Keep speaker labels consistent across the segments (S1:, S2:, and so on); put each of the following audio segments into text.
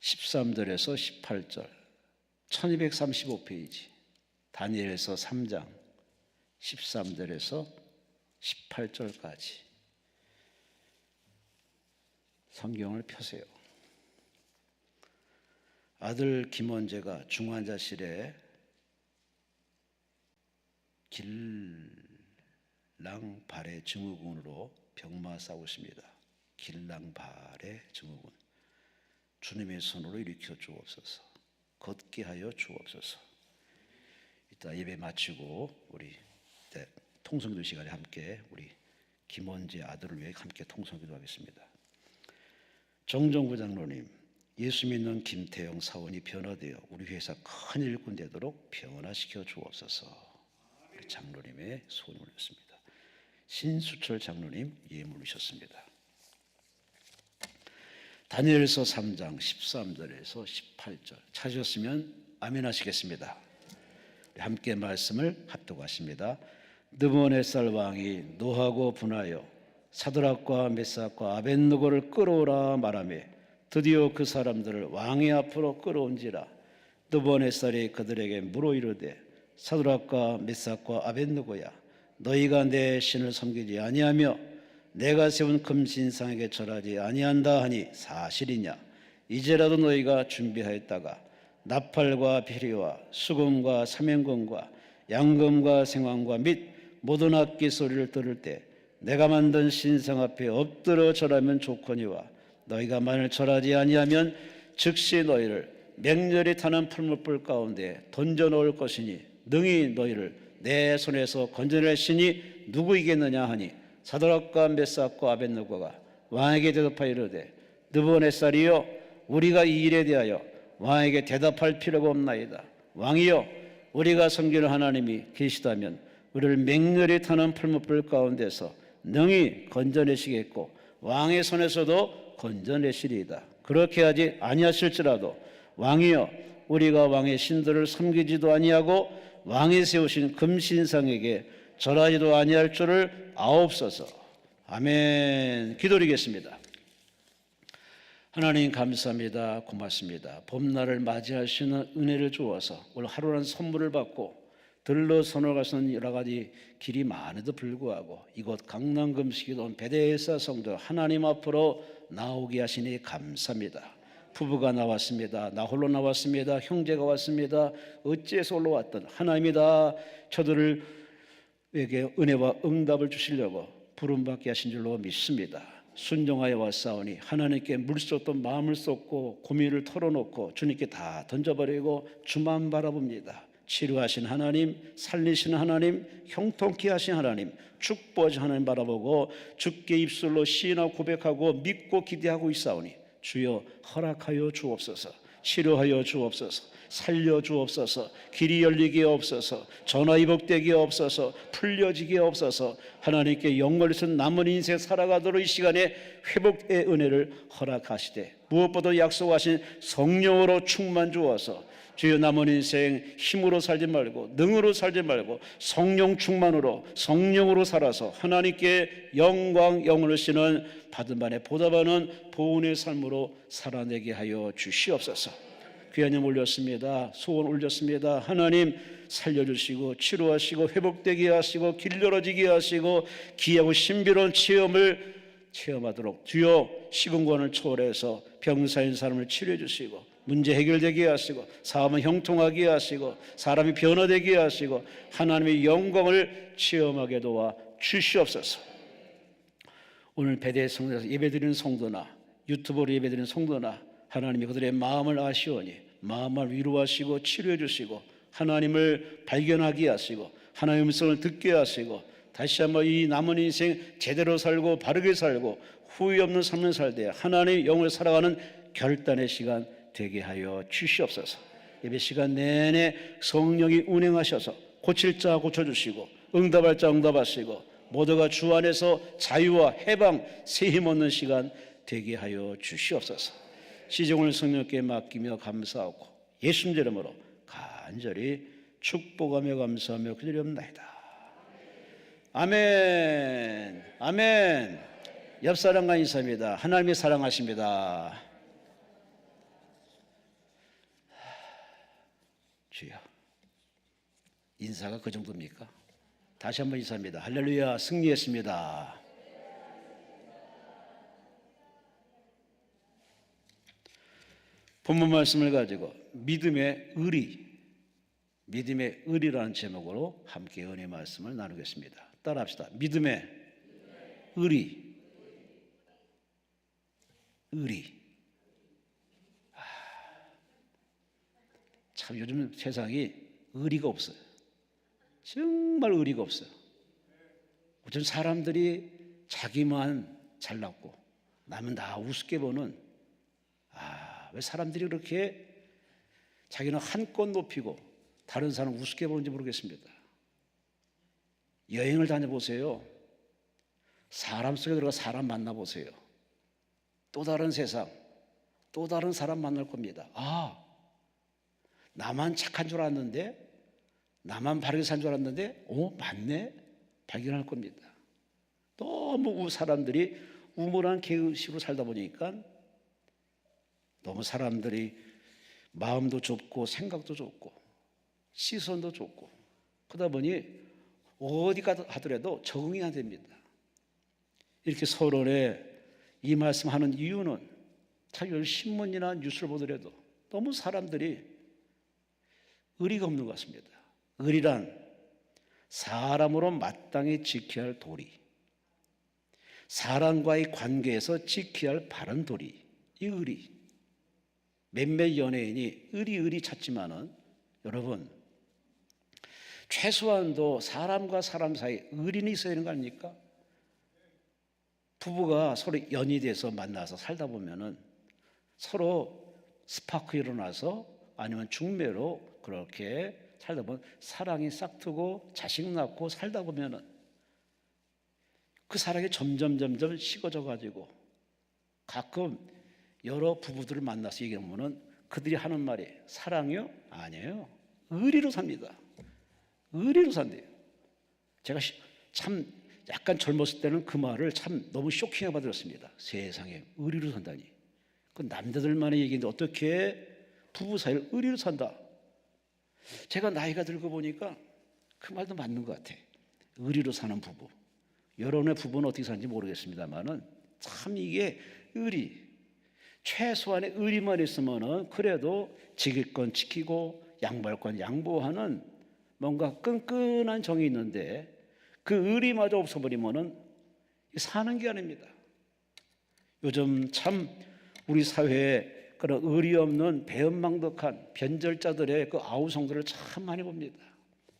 S1: 13절에서 18절, 1235페이지, 다니엘서 3장 13절에서 18절까지 성경을 펴세요. 아들 김원재가 중환자실에 길랑발해 증후군으로 병마 싸고 있습니다. 길랑발해 증후군. 주님의 손으로 일으켜 주옵소서. 걷게 하여 주옵소서. 이따 예배 마치고 우리 통성기도 시간에 함께 우리 김원재 아들을 위해 함께 통성기도 하겠습니다. 정정구 장로님, 예수 믿는 김태영 사원이 변화되어 우리 회사 큰 일꾼 되도록 변화시켜 주옵소서. 우리 장로님의 소원을 올렸습니다. 신수철 장로님 예물 주셨습니다. 다니엘서 3장 13절에서 18절 찾으셨으면 아멘 하시겠습니다. 함께 말씀을 합독하십니다. 느부갓네살 왕이 노하고 분하여 사드락과 메삭과 아벳느고를 끌어오라 말하며 드디어 그 사람들을 왕의 앞으로 끌어온지라. 느부갓네살이 그들에게 물어 이르되 사드락과 메삭과 아벳느고야, 너희가 내 신을 섬기지 아니하며 내가 세운 금신상에게 절하지 아니한다 하니 사실이냐? 이제라도 너희가 준비하였다가 나팔과 피리와 수금과 사면금과 양금과 생황과 및 모든 악기 소리를 들을 때 내가 만든 신상 앞에 엎드려 절하면 좋거니와 너희가 만일 절하지 아니하면 즉시 너희를 맹렬히 타는 풀무불 가운데 던져 넣을 것이니 능히 너희를 내 손에서 건져낼 신이 누구이겠느냐 하니 사드락과 메삭과 아벳느고가 왕에게 대답하여 이르되 느부갓네살이여, 우리가 이 일에 대하여 왕에게 대답할 필요가 없나이다. 왕이여, 우리가 섬기는 하나님이 계시다면 우리를 맹렬히 타는 풀무불 가운데서 능히 건져내시겠고 왕의 손에서도 건져내시리이다. 그렇게 하지 아니하실지라도 왕이여, 우리가 왕의 신들을 섬기지도 아니하고 왕이 세우신 금신상에게 절하지도 아니할 줄을 아옵소서. 아멘. 기도드리겠습니다. 하나님 감사합니다. 고맙습니다. 봄날을 맞이하시는 은혜를 주어서 오늘 하루라는 선물을 받고 들러서너 가서는 여러 가지 길이 많아도 불구하고 이곳 강남금식이도 온 베데스다 성도 하나님 앞으로 나오게 하시니 감사합니다. 부부가 나왔습니다. 나 홀로 나왔습니다. 형제가 왔습니다. 어찌해서 올라왔던 하나님이다. 저들에게 은혜와 응답을 주시려고 부름받게 하신 줄로 믿습니다. 순종하여 왔사오니 하나님께 물쏟던 마음을 쏟고 고민을 털어놓고 주님께 다 던져버리고 주만 바라봅니다. 치료하신 하나님, 살리신 하나님, 형통케 하신 하나님, 축복하신 하나님 바라보고 주께 입술로 시인하고 고백하고 믿고 기대하고 있사오니 주여 허락하여 주옵소서. 치료하여 주옵소서. 살려 주옵소서. 길이 열리게 없어서, 전화위복되게 없어서, 풀려지게 없어서 하나님께 영광을 남은 인생 살아가도록 이 시간에 회복의 은혜를 허락하시되 무엇보다 약속하신 성령으로 충만 주어서 주여 남은 인생 힘으로 살지 말고 능으로 살지 말고 성령 충만으로 성령으로 살아서 하나님께 영광 영혼을 쓰는 받은 바에 보답하는 보은의 삶으로 살아내게 하여 주시옵소서. 귀한 영 올렸습니다. 소원 올렸습니다. 하나님 살려주시고 치료하시고 회복되게 하시고 길 열어지게 하시고 귀하고 신비로운 체험을 체험하도록 주여 시공간을 초월해서 병사인 사람을 치료해 주시고 문제 해결되게 하시고 사업은 형통하게 하시고 사람이 변화되게 하시고 하나님의 영광을 체험하게 도와 주시옵소서. 오늘 베데 성도에서 예배드리는 성도나 유튜브로 예배드리는 성도나 하나님이 그들의 마음을 아시오니 마음을 위로하시고 치료해 주시고 하나님을 발견하게 하시고 하나님의 음성을 듣게 하시고 다시 한번 이 남은 인생 제대로 살고 바르게 살고 후회 없는 삶을 살되 하나님의 영을 살아가는 결단의 시간 되게 하여 주시옵소서. 예배 시간 내내 성령이 운행하셔서 고칠 자 고쳐주시고 응답할 자 응답하시고 모두가 주 안에서 자유와 해방 새 힘 얻는 시간 되게 하여 주시옵소서. 시종을 성령께 맡기며 감사하고 예수님 이름으로 간절히 축복하며 감사하며 기도합나이다. 아멘. 아멘. 옆 사람과 인사합니다. 하나님이 사랑하십니다. 주여. 인사가 그 정도입니까? 다시 한번 인사합니다. 할렐루야, 승리했습니다. 본문 말씀을 가지고 믿음의 의리라는 제목으로 함께 은혜 말씀을 나누겠습니다. 따라합시다. 믿음의 의리. 참 요즘 세상이 의리가 없어요. 정말 의리가 없어요. 요즘 사람들이 자기만 잘났고 남은 다 우습게 보는, 왜 사람들이 그렇게 자기는 한껏 높이고 다른 사람 우습게 보는지 모르겠습니다. 여행을 다녀보세요. 사람 속에 들어가 사람 만나보세요. 또 다른 세상, 또 다른 사람 만날 겁니다. 나만 착한 줄 알았는데, 나만 바르게 산 줄 알았는데, 맞네? 발견할 겁니다. 너무 사람들이 우물한 개의식으로 살다 보니까 너무 사람들이 마음도 좁고 생각도 좁고 시선도 좁고 그러다 보니 어디 가더라도 적응이 안 됩니다. 이렇게 서론에 이 말씀하는 이유는 참 신문이나 뉴스를 보더라도 너무 사람들이 의리가 없는 것 같습니다. 의리란 사람으로 마땅히 지켜야 할 도리, 사람과의 관계에서 지켜야 할 바른 도리, 이 의리. 몇몇 연예인이 의리 찾지만은 여러분, 최소한도 사람과 사람 사이 의리는 있어야 되는 거 아닙니까? 부부가 서로 연이 돼서 만나서 살다 보면은 서로 스파크 일어나서 아니면 중매로 그렇게 살다 보면 사랑이 싹트고 자식 낳고 살다 보면은 그 사랑이 점점 식어져 가지고 가끔 여러 부부들을 만나서 얘기하면은 그들이 하는 말이 사랑이요? 아니에요. 의리로 삽니다. 의리로 산대요. 제가 참 약간 젊었을 때는 그 말을 참 너무 쇼킹해 받았습니다. 세상에 의리로 산다니. 그 남자들만의 얘기인데 어떻게 부부 사이를 의리로 산다. 제가 나이가 들고 보니까 그 말도 맞는 것 같아. 의리로 사는 부부. 여러분의 부부는 어떻게 사는지 모르겠습니다만은 참 이게 의리. 최소한의 의리만 있으면은 그래도 지킬 건 지키고 양보할 건 양보하는 뭔가 끈끈한 정이 있는데 그 의리마저 없어버리면은 사는 게 아닙니다. 요즘 참 우리 사회에 그런 의리 없는 배은망덕한 변절자들의 그 아우성들을 참 많이 봅니다.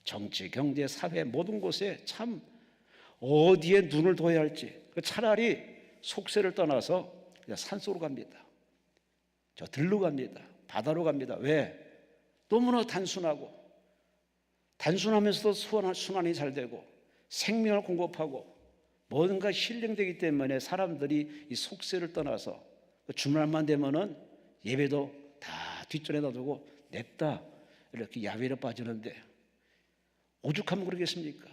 S1: 정치, 경제, 사회 모든 곳에 참 어디에 눈을 둬야 할지 차라리 속세를 떠나서 그냥 산속으로 갑니다. 저 들로 갑니다. 바다로 갑니다. 왜? 너무나 단순하면서도 순환이 잘 되고 생명을 공급하고 뭔가 힐링되기 때문에 사람들이 이 속세를 떠나서 주말만 되면은 예배도 다 뒷전에 놔두고 냅다 이렇게 야외로 빠지는데 오죽하면 그러겠습니까?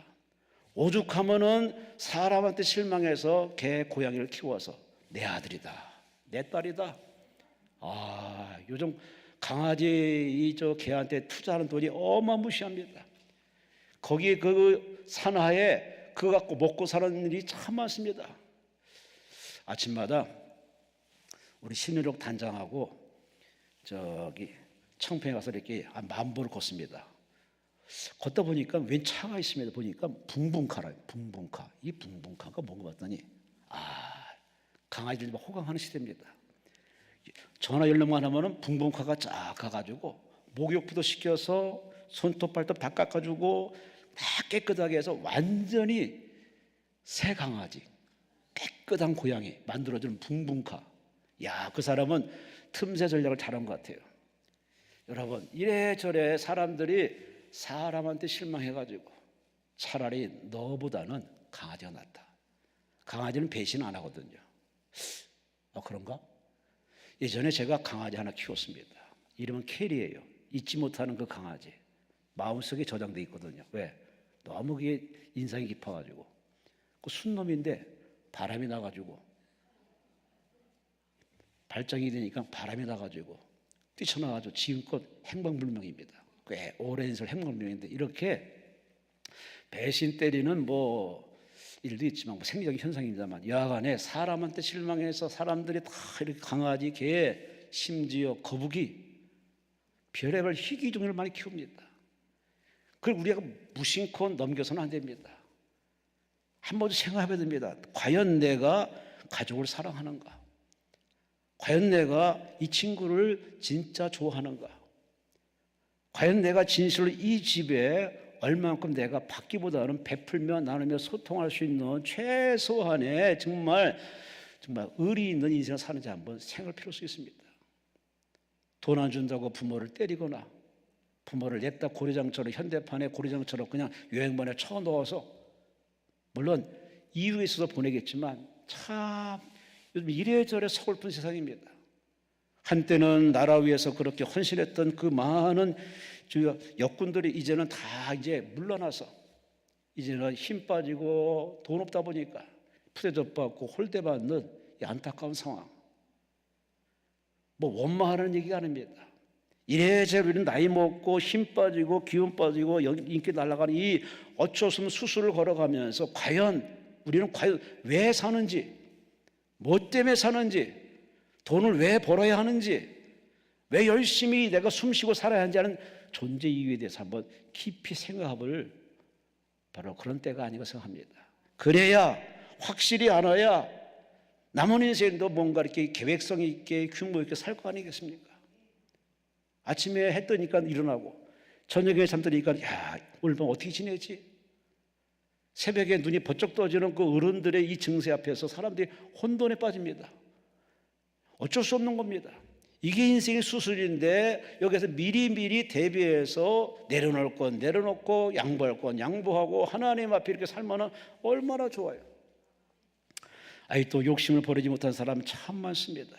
S1: 오죽하면은 사람한테 실망해서 개 고양이를 키워서 내 아들이다, 내 딸이다. 요즘 강아지 개한테 투자하는 돈이 어마무시합니다. 거기에 그 산하에 그거 갖고 먹고 사는 일이 참 많습니다. 아침마다 우리 신의록 단장하고 청평에 가서 이렇게 만보를 걷습니다. 걷다 보니까 웬 차가 있습니다. 보니까 붕붕카라요. 붕붕카. 이 붕붕카가 뭔가 봤더니 강아지들이 호강하는 시대입니다. 전화 연락만 하면은 붕붕카가 쫙 가가지고 목욕부터 시켜서 손톱 발톱 다 깎아주고 다 깨끗하게 해서 완전히 새 강아지, 깨끗한 고양이 만들어주는 붕붕카. 그 사람은 틈새 전략을 잘한 것 같아요. 여러분, 이래저래 사람들이 사람한테 실망해가지고 차라리 너보다는 강아지가 낫다. 강아지는 배신 안 하거든요. 그런가? 예전에 제가 강아지 하나 키웠습니다. 이름은 캐리예요. 잊지 못하는 그 강아지. 마음속에 저장돼 있거든요. 왜? 너무 그게 인상이 깊어가지고. 그 순놈인데 바람이 나가지고 발정이 되니까 바람이 나가지고 뛰쳐나가지고 지금껏 행방불명입니다. 꽤 오랜 세월 행복명인데 이렇게 배신 때리는 일도 있지만 생리적인 현상입니다만 여하간에 사람한테 실망해서 사람들이 다 이렇게 강아지, 개, 심지어 거북이 별의별 희귀 종류를 많이 키웁니다. 그걸 우리가 무심코 넘겨서는 안 됩니다. 한 번 생각해야 됩니다. 과연 내가 가족을 사랑하는가? 과연 내가 이 친구를 진짜 좋아하는가? 과연 내가 진실로 이 집에 얼만큼 내가 받기보다는 베풀며 나누며 소통할 수 있는 최소한의 정말 의리 있는 인생을 사는지 한번 생각할 필요가 있습니다. 돈 안 준다고 부모를 때리거나 부모를 냈다 고리장처럼 현대판의 고리장처럼 그냥 여행반에 쳐넣어서 물론 이유에 있어서 보내겠지만 참 요즘 이래저래 서글픈 세상입니다. 한때는 나라 위해서 그렇게 헌신했던 그 많은 역군들이 이제는 다 이제 물러나서 이제는 힘 빠지고 돈 없다 보니까 푸대접 받고 홀대받는 이 안타까운 상황. 원망하는 얘기가 아닙니다. 이래저래 우리는 나이 먹고 힘 빠지고 기운 빠지고 인기 날아가는 이 어쩔 수 없는 수술을 걸어가면서 우리는 과연 왜 사는지, 뭐 때문에 사는지, 돈을 왜 벌어야 하는지, 왜 열심히 내가 숨쉬고 살아야 하는지 하는 존재 이유에 대해서 한번 깊이 생각해볼 바로 그런 때가 아닌가 생각합니다. 그래야 확실히 알아야 남은 인생도 뭔가 이렇게 계획성 있게 규모 있게 살 거 아니겠습니까? 아침에 해 뜨니까 일어나고 저녁에 잠드니까 오늘 밤 어떻게 지내지? 새벽에 눈이 번쩍 떠지는 그 어른들의 이 증세 앞에서 사람들이 혼돈에 빠집니다. 어쩔 수 없는 겁니다. 이게 인생의 수술인데 여기서 미리미리 대비해서 내려놓을 건 내려놓고 양보할 건 양보하고 하나님 앞에 이렇게 살면 얼마나 좋아요. 또 욕심을 버리지 못한 사람은 참 많습니다.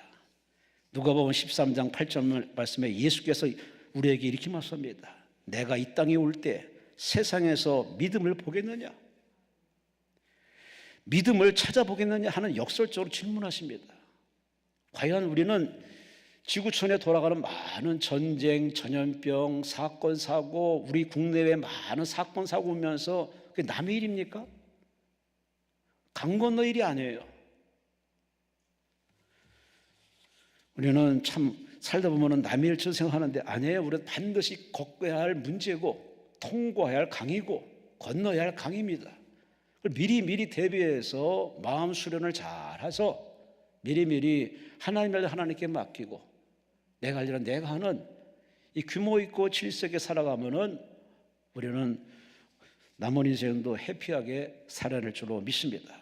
S1: 누가복음 13장 8절 말씀에 예수께서 우리에게 이렇게 말씀합니다. 내가 이 땅에 올 때 세상에서 믿음을 보겠느냐? 믿음을 찾아보겠느냐 하는 역설적으로 질문하십니다. 과연 우리는 지구촌에 돌아가는 많은 전쟁, 전염병, 사건, 사고, 우리 국내외 많은 사건, 사고 오면서 그게 남의 일입니까? 강 건너 일이 아니에요. 우리는 참 살다 보면 남의 일처럼 생각하는데 아니에요. 우리는 반드시 겪어야 할 문제고 통과해야 할 강이고 건너야 할 강입니다. 미리미리 대비해서 마음 수련을 잘해서 미리미리 하나님께 맡기고 내가 할 일은 내가 하는 이 규모 있고 질서 있게 살아가면은 우리는 남은 인생도 해피하게 살아야 할 줄로 믿습니다.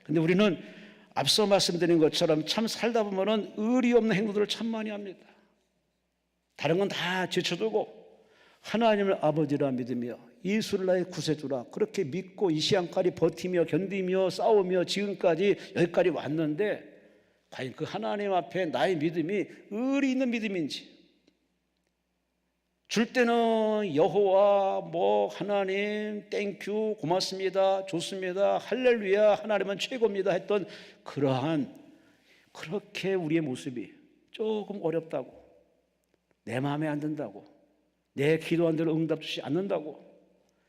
S1: 근데 우리는 앞서 말씀드린 것처럼 참 살다 보면은 의리 없는 행동들을 참 많이 합니다. 다른 건 다 제쳐두고 하나님을 아버지라 믿으며 예수를 나의 구세주라 그렇게 믿고 이 시간까지 버티며 견디며 싸우며 지금까지 여기까지 왔는데 과연 그 하나님 앞에 나의 믿음이 의리 있는 믿음인지 줄 때는 여호와 하나님 땡큐 고맙습니다 좋습니다 할렐루야 하나님은 최고입니다 했던 그러한 그렇게 우리의 모습이 조금 어렵다고 내 마음에 안 든다고 내 기도한 대로 응답 주지 않는다고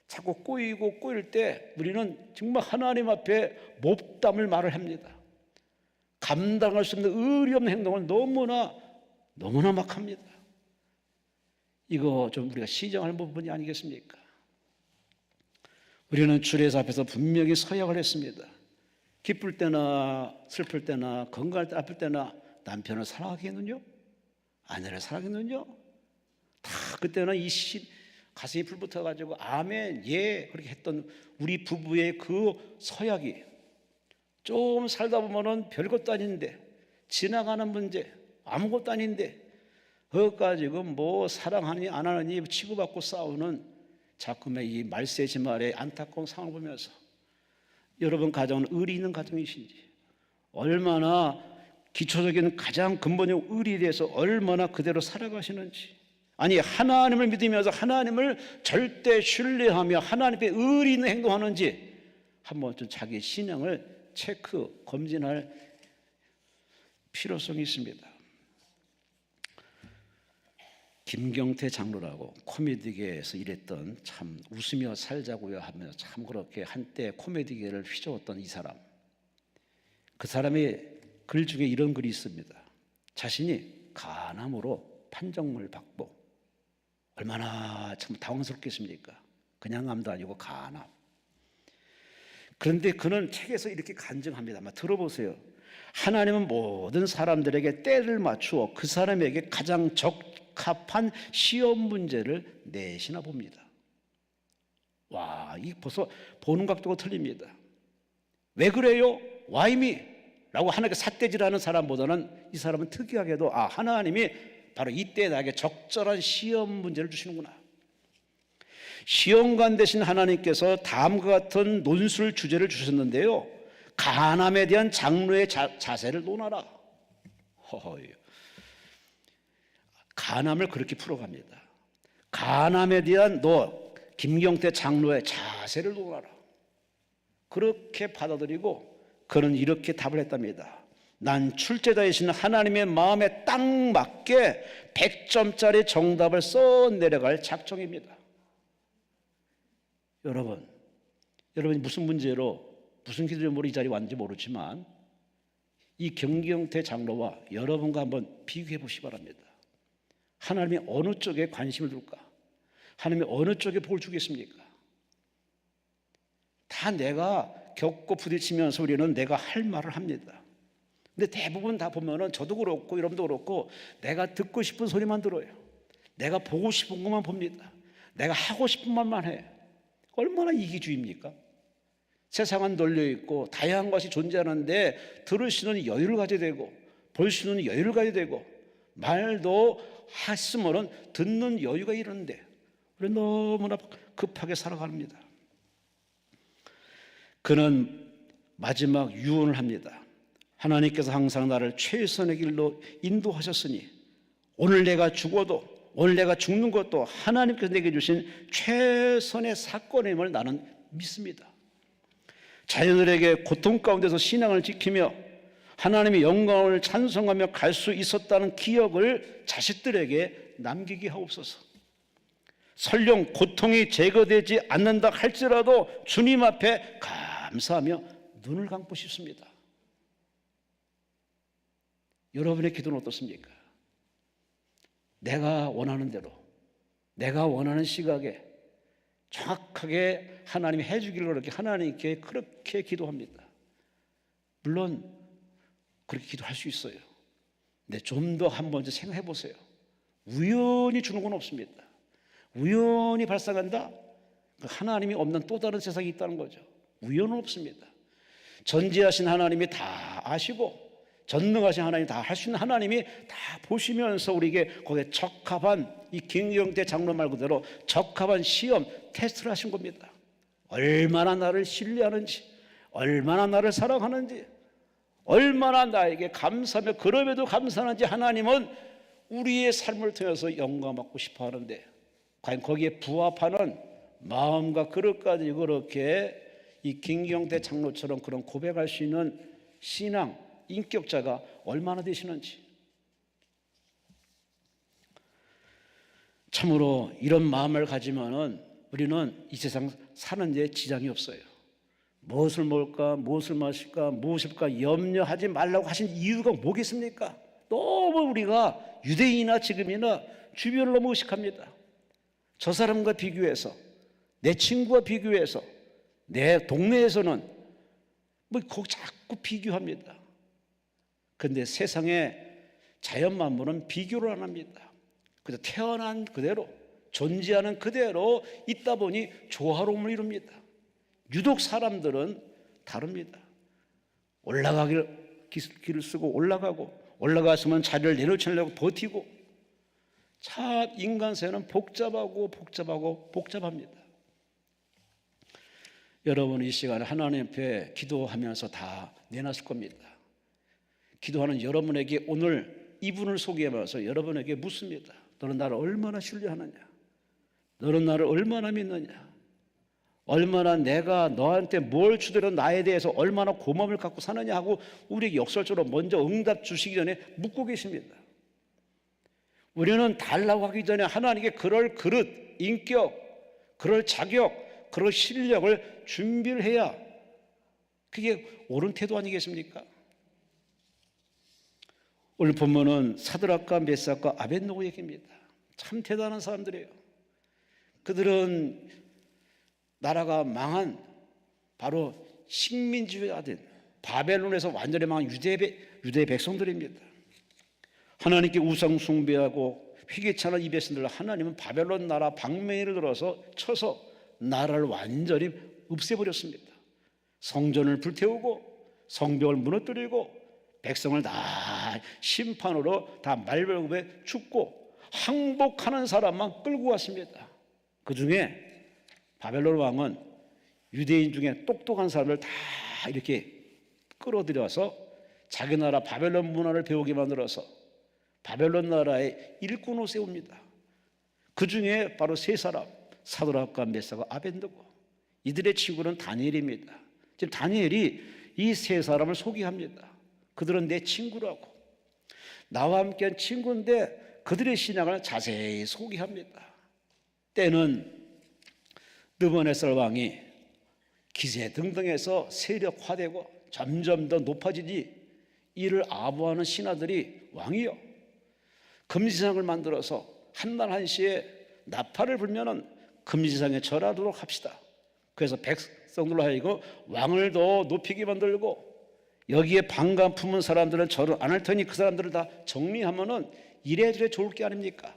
S1: 자꾸 꼬일 때 우리는 정말 하나님 앞에 몹담을 말을 합니다. 감당할 수 없는 의리 없는 행동을 너무나 막 합니다. 이거 좀 우리가 시정할 부분이 아니겠습니까? 우리는 주례사 앞에서 분명히 서약을 했습니다. 기쁠 때나 슬플 때나 건강할 때 아플 때나 남편을 사랑하겠느냐? 아내를 사랑하겠느냐? 다 그때는 가슴이 불붙어가지고 아멘 예 그렇게 했던 우리 부부의 그 서약이 좀 살다 보면은 별것도 아닌데 지나가는 문제 아무것도 아닌데 그것 가지고 사랑하니 안 하느니 치고받고 싸우는 자꾸의 이 말세지말의 안타까운 상황을 보면서 여러분 가정은 의리 있는 가정이신지 얼마나 기초적인 가장 근본적 의리에 대해서 얼마나 그대로 살아가시는지 아니 하나님을 믿으면서 하나님을 절대 신뢰하며 하나님께 의리 있는 행동하는지 한번 좀 자기 신앙을 체크, 검진할 필요성이 있습니다. 김경태 장로라고 코미디계에서 일했던, 참 웃으며 살자고요 하며 참 그렇게 한때 코미디계를 휘저었던 이 사람, 그 사람의 글 중에 이런 글이 있습니다. 자신이 간암으로 판정을 받고, 얼마나 참 당황스럽겠습니까? 그냥 암도 아니고 간암. 그런데 그는 책에서 이렇게 간증합니다. 아마 들어보세요. 하나님은 모든 사람들에게 때를 맞추어 그 사람에게 가장 적합한 시험 문제를 내시나 봅니다. 와, 이 벌써 보는 각도가 틀립니다. 왜 그래요? Why me? 라고 하나님께 삿대질하는 사람보다는 이 사람은 특이하게도 하나님이 바로 이때 나에게 적절한 시험 문제를 주시는구나. 시험관 되신 하나님께서 다음과 같은 논술 주제를 주셨는데요, 간암에 대한 장로의 자세를 논하라. 간암을 그렇게 풀어갑니다. 간암에 대한 김경태 장로의 자세를 논하라. 그렇게 받아들이고 그는 이렇게 답을 했답니다. 난 출제자이신 하나님의 마음에 딱 맞게 100점짜리 정답을 써 내려갈 작정입니다. 여러분이 무슨 문제로 무슨 기도로 이 자리에 왔는지 모르지만 이 김경태 장로와 여러분과 한번 비교해 보시기 바랍니다. 하나님이 어느 쪽에 관심을 둘까? 하나님이 어느 쪽에 복을 주겠습니까? 다 내가 겪고 부딪히면서 우리는 내가 할 말을 합니다. 근데 대부분 다 보면은 저도 그렇고 여러분도 그렇고 내가 듣고 싶은 소리만 들어요. 내가 보고 싶은 것만 봅니다. 내가 하고 싶은 말만 해. 얼마나 이기주의입니까? 세상은 널려있고 다양한 것이 존재하는데 들을 수 있는 여유를 가져야 되고 볼 수 있는 여유를 가져야 되고 말도 했으면 듣는 여유가 이러는데 우리는 너무나 급하게 살아갑니다. 그는 마지막 유언을 합니다. 하나님께서 항상 나를 최선의 길로 인도하셨으니 오늘 내가 죽어도, 오늘 내가 죽는 것도 하나님께서 내게 주신 최선의 사건임을 나는 믿습니다. 자녀들에게 고통 가운데서 신앙을 지키며 하나님의 영광을 찬송하며 갈 수 있었다는 기억을 자식들에게 남기게 하옵소서. 설령 고통이 제거되지 않는다 할지라도 주님 앞에 감사하며 눈을 감고 싶습니다. 여러분의 기도는 어떻습니까? 내가 원하는 대로, 내가 원하는 시각에 정확하게 하나님이 해주기를 그렇게 하나님께 그렇게 기도합니다. 물론 그렇게 기도할 수 있어요. 근데 좀 더 한 번 생각해 보세요. 우연히 주는 건 없습니다. 우연히 발생한다? 하나님이 없는 또 다른 세상이 있다는 거죠. 우연은 없습니다. 전지하신 하나님이 다 아시고 전능하신 하나님, 다 할 수 있는 하나님이 다 보시면서 우리에게 거기에 적합한, 이 김경태 장로 말 그대로 적합한 시험, 테스트를 하신 겁니다. 얼마나 나를 신뢰하는지, 얼마나 나를 사랑하는지, 얼마나 나에게 감사하며 그럼에도 감사하는지 하나님은 우리의 삶을 통해서 영광 받고 싶어 하는데, 과연 거기에 부합하는 마음과 그릇까지 그렇게 이 김경태 장로처럼 그런 고백할 수 있는 신앙, 인격자가 얼마나 되시는지. 참으로 이런 마음을 가지면은 우리는 이 세상 사는 데 지장이 없어요. 무엇을 먹을까, 무엇을 마실까, 무엇일까 염려하지 말라고 하신 이유가 뭐겠습니까? 너무 우리가 유대인이나 지금이나 주변을 너무 의식합니다. 저 사람과 비교해서, 내 친구와 비교해서, 내 동네에서는 거기 자꾸 비교합니다. 그런데 세상에 자연 만물은 비교를 안 합니다. 그래서 태어난 그대로, 존재하는 그대로 있다 보니 조화로움을 이룹니다. 유독 사람들은 다릅니다. 올라가길 길을 쓰고 올라갔으면 자리를 내려치려고 버티고, 참 인간세는 복잡합니다. 여러분 이 시간에 하나님 앞에 기도하면서 다 내놨을 겁니다. 기도하는 여러분에게 오늘 이분을 소개하면서 여러분에게 묻습니다. 너는 나를 얼마나 신뢰하느냐? 너는 나를 얼마나 믿느냐? 얼마나 내가 너한테 뭘 주더라도 나에 대해서 얼마나 고마움을 갖고 사느냐 하고 우리에게 역설적으로 먼저 응답 주시기 전에 묻고 계십니다. 우리는 달라고 하기 전에 하나님께 그럴 그릇, 인격, 그럴 자격, 그럴 실력을 준비를 해야 그게 옳은 태도 아니겠습니까? 오늘 본문은 사드락과 메삭과 아벳느고 얘기입니다. 참 대단한 사람들이에요. 그들은 나라가 망한 바로 식민지화된 바벨론에서 완전히 망한 유대 백성들입니다. 하나님께 우상 숭배하고 회개치 않은 이 백성들을 하나님은 바벨론 나라 방맹이를 들어서 쳐서 나라를 완전히 없애버렸습니다. 성전을 불태우고 성벽을 무너뜨리고 백성을 다 심판으로 다 말벌굽에 죽고 항복하는 사람만 끌고 왔습니다. 그 중에 바벨론 왕은 유대인 중에 똑똑한 사람을 다 이렇게 끌어들여서 자기 나라 바벨론 문화를 배우게 만들어서 바벨론 나라의 일꾼으로 세웁니다. 그 중에 바로 세 사람, 사드락과 메삭과 아벳느고, 이들의 친구는 다니엘입니다. 지금 다니엘이 이 세 사람을 소개합니다. 그들은 내 친구라고, 나와 함께한 친구인데 그들의 신앙을 자세히 소개합니다. 때는 느부갓네살 왕이 기세등등해서 세력화되고 점점 더 높아지니 이를 아부하는 신하들이 왕이요, 금지상을 만들어서 한날 한시에 나팔을 불면은 금지상에 절하도록 합시다. 그래서 백성들로 하여금 왕을 더 높이게 만들고 여기에 반감 품은 사람들은 절을 안 할 테니 그 사람들을 다 정리하면은 이래저래 좋을 게 아닙니까?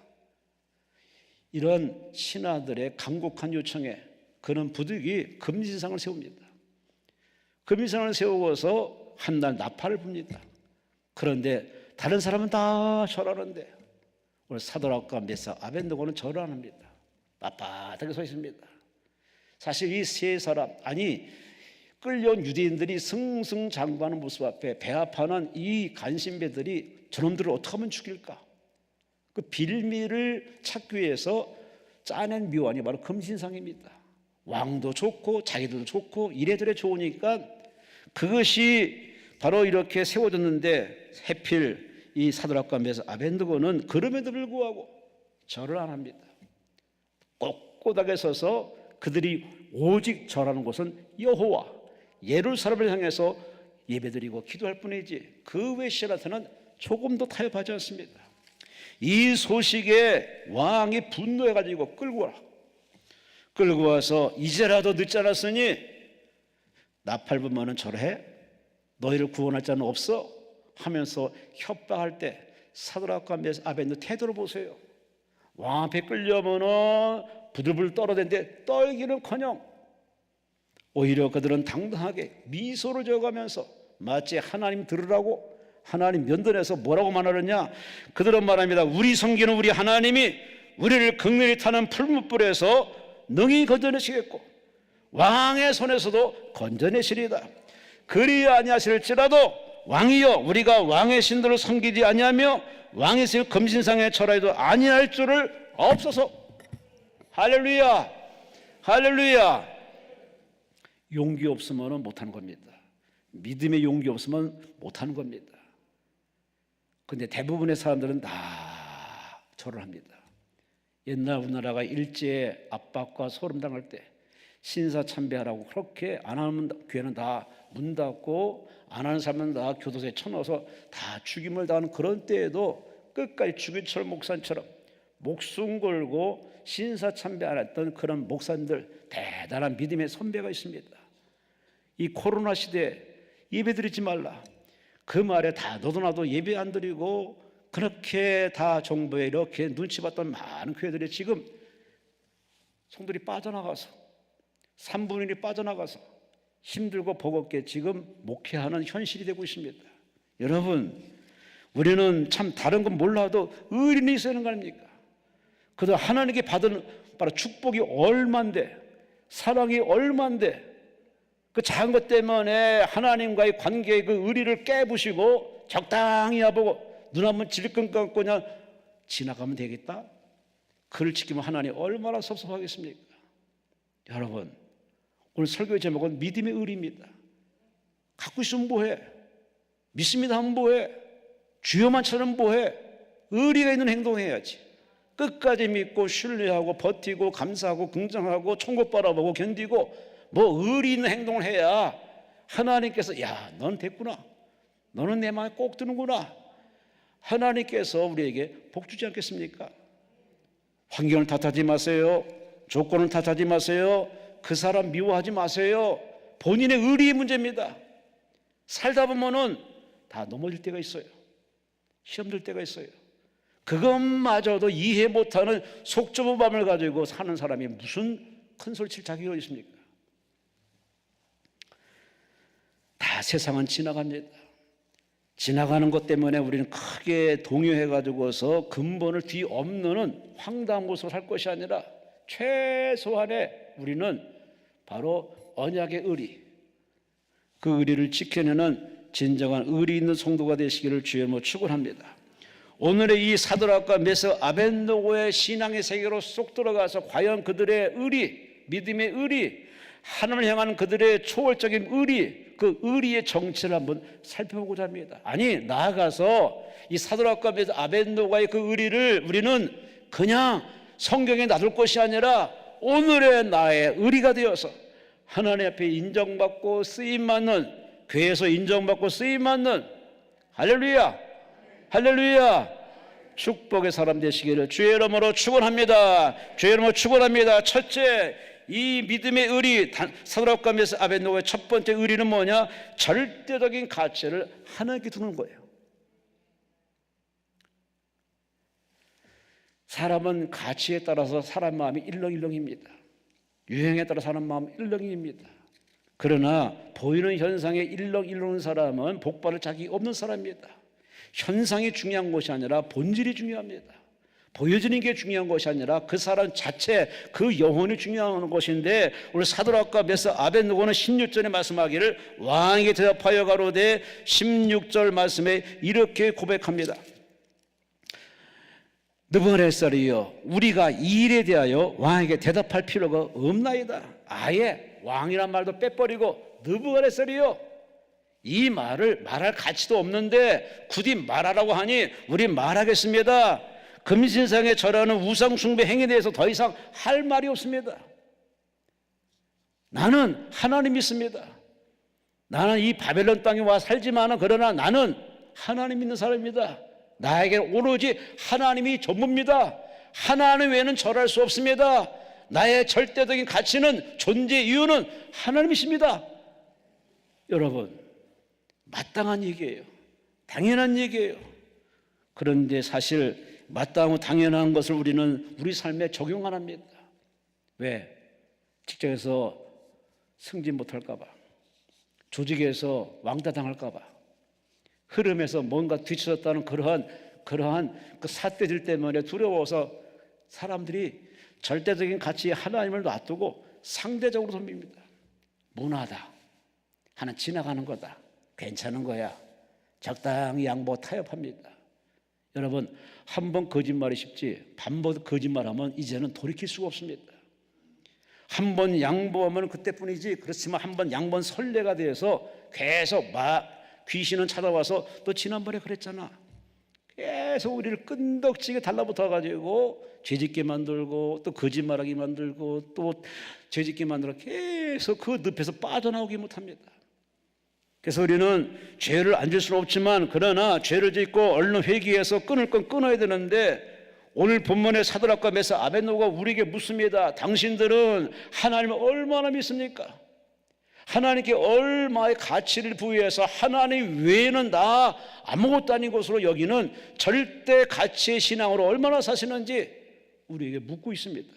S1: 이런 신하들의 간곡한 요청에 그는 부득이 금지상을 세웁니다. 금지상을 세우고서 한날 나팔을 붑니다. 그런데 다른 사람은 다 절하는데 오늘 사드락과 메삭, 아벳느고는 절을 안 합니다. 빳빳하게 서 있습니다. 사실 이 세 사람, 아니 끌려온 유대인들이 승승장구하는 모습 앞에 배합하는 이 간신배들이 저놈들을 어떻게 하면 죽일까? 그 빌미를 찾기 위해서 짜낸 묘안이 바로 금신상입니다. 왕도 좋고 자기들도 좋고 이래저래 좋으니까 그것이 바로 이렇게 세워졌는데 해필 이 사드락과 메삭, 아벳느고는 그럼에도 불구하고 절을 안 합니다. 꼿꼿하게 서서 그들이 오직 절하는 곳은 여호와 예루살렘을 향해서 예배드리고 기도할 뿐이지 그 외 신한테는 조금도 타협하지 않습니다. 이 소식에 왕이 분노해가지고 끌고 와서 이제라도 늦지 않았으니 나팔 불면은 절해? 너희를 구원할 자는 없어? 하면서 협박할 때 사드락과 메삭, 아벳느고 태도를 보세요. 왕 앞에 끌려오면은 부들부들 떨어대는데 떨기는커녕 오히려 그들은 당당하게 미소를 지어가면서 마치 하나님 들으라고 하나님 면전에서 뭐라고 말하느냐, 그들은 말합니다. 우리 섬기는 우리 하나님이 우리를 극렬히 타는 풀무불에서 능히 건져내시겠고 왕의 손에서도 건져내시리다. 그리 아니하실지라도 왕이여 우리가 왕의 신들을 섬기지 아니하며 왕의 신 금신상에 절하여도 아니할 줄을 없어서. 할렐루야, 할렐루야. 용기 없으면 못하는 겁니다. 믿음의 용기 없으면 못하는 겁니다. 그런데 대부분의 사람들은 다 절을 합니다. 옛날 우리나라가 일제의 압박과 소름 당할 때 신사참배하라고 그렇게 안 하면 교회는 다 문 닫고 안 하는 사람은 다 교도소에 쳐넣어서 다 죽임을 당하는 그런 때에도 끝까지 주기철 목사처럼 목숨 걸고 신사참배 안 했던 그런 목사님들, 대단한 믿음의 선배가 있습니다. 이 코로나 시대에 예배 드리지 말라 그 말에 다 너도 나도 예배 안 드리고 그렇게 다 정부에 이렇게 눈치 봤던 많은 교회들이 지금 성들이 빠져나가서 3분의 1이 빠져나가서 힘들고 버겁게 지금 목회하는 현실이 되고 있습니다. 여러분, 우리는 참 다른 건 몰라도 의리는 있어야 하는 거 아닙니까? 그래도 하나님께 받은 바로 축복이 얼만데, 사랑이 얼만데, 그 작은 것 때문에 하나님과의 관계의 그 의리를 깨부시고 적당히 해보고 눈 한번 질끈 감고 그냥 지나가면 되겠다? 그를 지키면 하나님 얼마나 섭섭하겠습니까? 여러분, 오늘 설교의 제목은 믿음의 의리입니다. 갖고 있으면 뭐해? 믿습니다 하면 뭐해? 주여만 찾으면 뭐해? 의리가 있는 행동해야지. 끝까지 믿고 신뢰하고 버티고 감사하고 긍정하고 천국 바라보고 견디고 뭐 의리 있는 행동을 해야 하나님께서 야, 넌 됐구나. 너는 내 마음에 꼭 드는구나. 하나님께서 우리에게 복 주지 않겠습니까? 환경을 탓하지 마세요. 조건을 탓하지 마세요. 그 사람 미워하지 마세요. 본인의 의리의 문제입니다. 살다 보면은 다 넘어질 때가 있어요. 시험 들 때가 있어요. 그것마저도 이해 못하는 속 좁은 마음을 가지고 사는 사람이 무슨 큰 소리 칠 자격이 어디 있습니까? 다 세상은 지나갑니다. 지나가는 것 때문에 우리는 크게 동요해 가지고서 근본을 뒤엎는 황당한 곳으로 살 것이 아니라 최소한의 우리는 바로 언약의 의리, 그 의리를 지켜내는 진정한 의리 있는 성도가 되시기를 주의 이름으로 축원합니다. 오늘의 이 사드락과 메삭 아벳느고의 신앙의 세계로 쏙 들어가서 과연 그들의 의리, 믿음의 의리, 하나님을 향한 그들의 초월적인 의리, 그 의리의 정체를 한번 살펴보고자 합니다. 아니, 나아가서 이 사드락과 메삭 아벳느고의 그 의리를 우리는 그냥 성경에 놔둘 것이 아니라 오늘의 나의 의리가 되어서 하나님 앞에 인정받고 쓰임받는, 교회에서 인정받고 쓰임받는, 할렐루야, 할렐루야, 축복의 사람 되시기를 주의 이름으로 축원합니다. 주의 이름으로 축원합니다. 첫째, 이 믿음의 의리, 사드락과 메삭 아벳느고의 첫 번째 의리는 뭐냐? 절대적인 가치를 하나님께 두는 거예요. 사람은 가치에 따라서 사람 마음이 일렁일렁입니다. 유행에 따라 사람 마음은 일렁입니다. 그러나 보이는 현상에 일렁일렁한 사람은 복받을 자격이 없는 사람입니다. 현상이 중요한 것이 아니라 본질이 중요합니다. 보여지는 게 중요한 것이 아니라 그 사람 자체, 그 영혼이 중요한 것인데, 우리 사드락과 메삭 아벳느고는 16절에 말씀하기를 왕에게 대답하여 가로되 16절 말씀에 이렇게 고백합니다. 느부갓네살이여, 우리가 이 일에 대하여 왕에게 대답할 필요가 없나이다. 아예 왕이란 말도 빼버리고 느부갓네살이여, 이 말을 말할 가치도 없는데 굳이 말하라고 하니 우리 말하겠습니다. 금신상에 절하는 우상 숭배 행위에 대해서 더 이상 할 말이 없습니다. 나는 하나님 믿습니다. 나는 이 바벨론 땅에 와 살지만은 그러나 나는 하나님 믿는 사람입니다. 나에게 오로지 하나님이 전부입니다. 하나님 외에는 절할 수 없습니다. 나의 절대적인 가치는, 존재 이유는 하나님이십니다. 여러분, 마땅한 얘기예요. 당연한 얘기예요. 그런데 사실 마땅하고 당연한 것을 우리는 우리 삶에 적용 안 합니다. 왜? 직장에서 승진 못할까 봐, 조직에서 왕따 당할까 봐, 흐름에서 뭔가 뒤쳐졌다는 그러한 그 삿대질 때문에 두려워서 사람들이 절대적인 가치 하나님을 놔두고 상대적으로 덤빕니다. 문화다, 하나 지나가는 거다, 괜찮은 거야, 적당히 양보 타협합니다. 여러분, 한 번 거짓말이 쉽지 반복 거짓말하면 이제는 돌이킬 수가 없습니다. 한 번 양보하면 그때뿐이지, 그렇지만 한 번 양보한 선례가 되어서 계속 귀신은 찾아와서 너 지난번에 그랬잖아, 계속 우리를 끈덕지게 달라붙어가지고 죄짓게 만들고 또 거짓말하게 만들고 또 죄짓게 만들어 계속 그 늪에서 빠져나오기 못합니다. 그래서 우리는 죄를 안 질 수는 없지만, 그러나 죄를 짓고 얼른 회개해서 끊을 건 끊어야 되는데, 오늘 본문의 사드락과 메삭 아벳느고가 우리에게 묻습니다. 당신들은 하나님을 얼마나 믿습니까? 하나님께 얼마의 가치를 부여해서 하나님 외에는 나 아무것도 아닌 것으로 여기는 절대 가치의 신앙으로 얼마나 사시는지 우리에게 묻고 있습니다.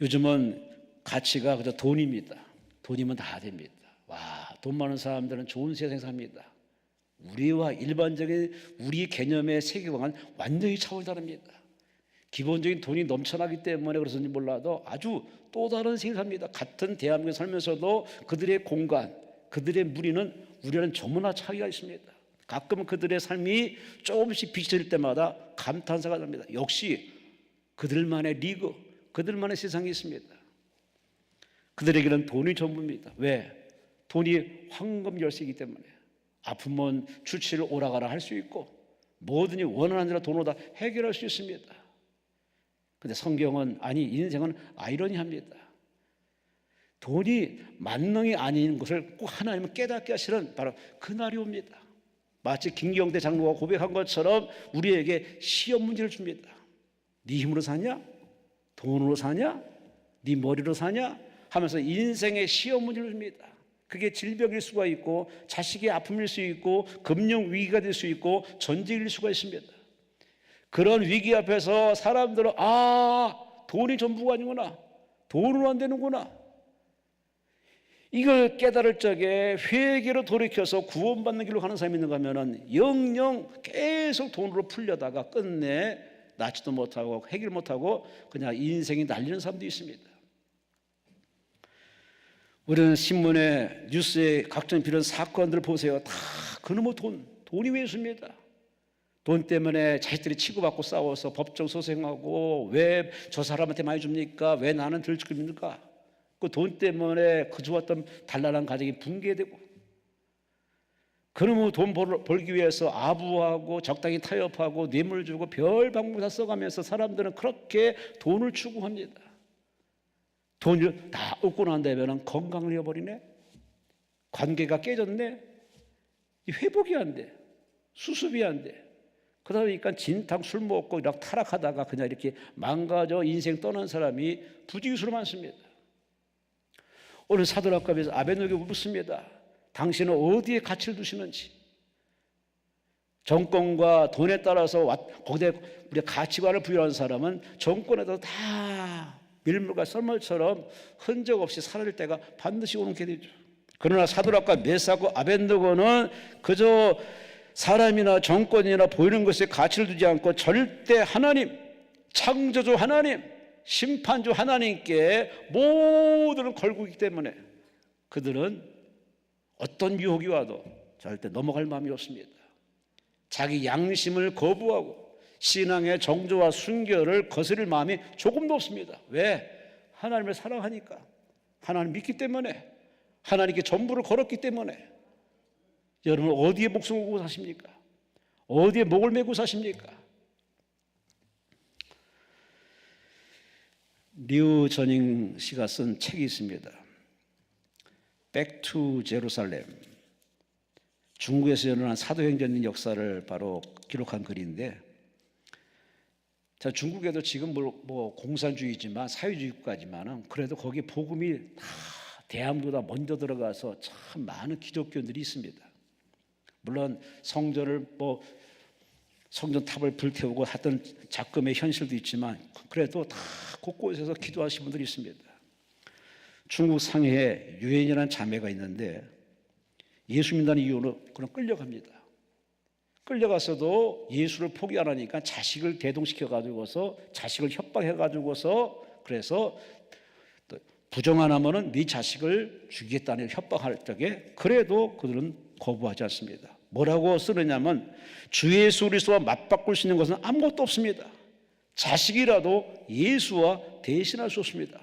S1: 요즘은 가치가 그저 돈입니다. 돈이면 다 됩니다. 와, 돈 많은 사람들은 좋은 세상 삽니다. 우리와 일반적인 우리 개념의 세계관은 완전히 차원이 다릅니다. 기본적인 돈이 넘쳐나기 때문에 그렇는지 몰라도 아주 또 다른 세계를 삽니다. 같은 대한민국에 살면서도 그들의 공간, 그들의 무리는 우리는 너무나 차이가 있습니다. 가끔 그들의 삶이 조금씩 비춰질 때마다 감탄사가 납니다. 역시 그들만의 리그, 그들만의 세상이 있습니다. 그들에게는 돈이 전부입니다. 왜? 돈이 황금 열쇠이기 때문에. 아프면 주치를 오라가라 할 수 있고 뭐든지 원하는 대로 돈으로 다 해결할 수 있습니다. 근데 성경은 아니 인생은 아이러니합니다. 돈이 만능이 아닌 것을 꼭 하나님은 깨닫게 하시는 바로 그날이 옵니다. 마치 김경대 장로가 고백한 것처럼 우리에게 시험 문제를 줍니다. 네 힘으로 사냐? 돈으로 사냐? 네 머리로 사냐? 하면서 인생의 시험 문제를 줍니다. 그게 질병일 수가 있고 자식의 아픔일 수 있고 금융 위기가 될 수 있고 전쟁일 수가 있습니다. 그런 위기 앞에서 사람들은 돈이 전부가 아니구나, 돈으로 안 되는구나, 이걸 깨달을 적에 회개로 돌이켜서 구원받는 길로 가는 사람이 있는가 하면 영영 계속 돈으로 풀려다가 끝내 낫지도 못하고 해결 못하고 그냥 인생이 날리는 사람도 있습니다. 우리는 신문에 뉴스에 각종 이런 사건들을 보세요. 다 그놈의 돈이 외수입니다. 돈 때문에 자식들이 치고받고 싸워서 법정 소송하고 왜 저 사람한테 많이 줍니까? 왜 나는 덜 줍니까? 그 돈 때문에 그 좋았던 단란한 가정이 붕괴되고 그놈의 돈 벌기 위해서 아부하고 적당히 타협하고 뇌물 주고 별 방법 다 써가면서 사람들은 그렇게 돈을 추구합니다. 돈을 다 얻고 난 다음에는 건강을 잃어버리네, 관계가 깨졌네, 회복이 안 돼, 수습이 안 돼. 그러다 보니까 진탕 술 먹고 이렇게 타락하다가 그냥 이렇게 망가져 인생 떠난 사람이 부지기수로 많습니다. 오늘 사도락갑에서 아벤노에게 묻습니다. 당신은 어디에 가치를 두시는지. 정권과 돈에 따라서 거기에 우리가 가치관을 부여한 사람은 정권에도 다 밀물과 썰물처럼 흔적 없이 사라질 때가 반드시 오는 게 되죠. 그러나 사도락과 메사고 아벤노고는 그저 사람이나 정권이나 보이는 것에 가치를 두지 않고 절대 하나님, 창조주 하나님, 심판주 하나님께 모두를 걸고 있기 때문에 그들은 어떤 유혹이 와도 절대 넘어갈 마음이 없습니다. 자기 양심을 거부하고 신앙의 정조와 순결을 거스릴 마음이 조금도 없습니다. 왜? 하나님을 사랑하니까, 하나님 믿기 때문에, 하나님께 전부를 걸었기 때문에. 여러분 어디에 목숨을 걸고 사십니까? 어디에 목을 메고 사십니까? 리우 저닝 씨가 쓴 책이 있습니다. Back to Jerusalem. 중국에서 일어난 사도행전 역사를 바로 기록한 글인데, 자, 중국에도 지금 뭐 공산주의지만 사회주의 국가지만은 그래도 거기 복음이 다 대함보다 먼저 들어가서 참 많은 기독교인들이 있습니다. 물론 성전을 성전탑을 불태우고 하던 작금의 현실도 있지만 그래도 다 곳곳에서 기도하시는 분들이 있습니다. 중국 상해에 유엔이라는 자매가 있는데 예수 믿는다는 이유로 그냥 끌려갑니다. 끌려가서도 예수를 포기 안 하니까 자식을 대동시켜 가지고서 자식을 협박해 가지고서 그래서 부정 안 하면은 네 자식을 죽이겠다는 협박할 적에 그래도 그들은 거부하지 않습니다. 뭐라고 쓰느냐면 주 예수 그리스도와 맞바꿀 수 있는 것은 아무것도 없습니다. 자식이라도 예수와 대신할 수 없습니다.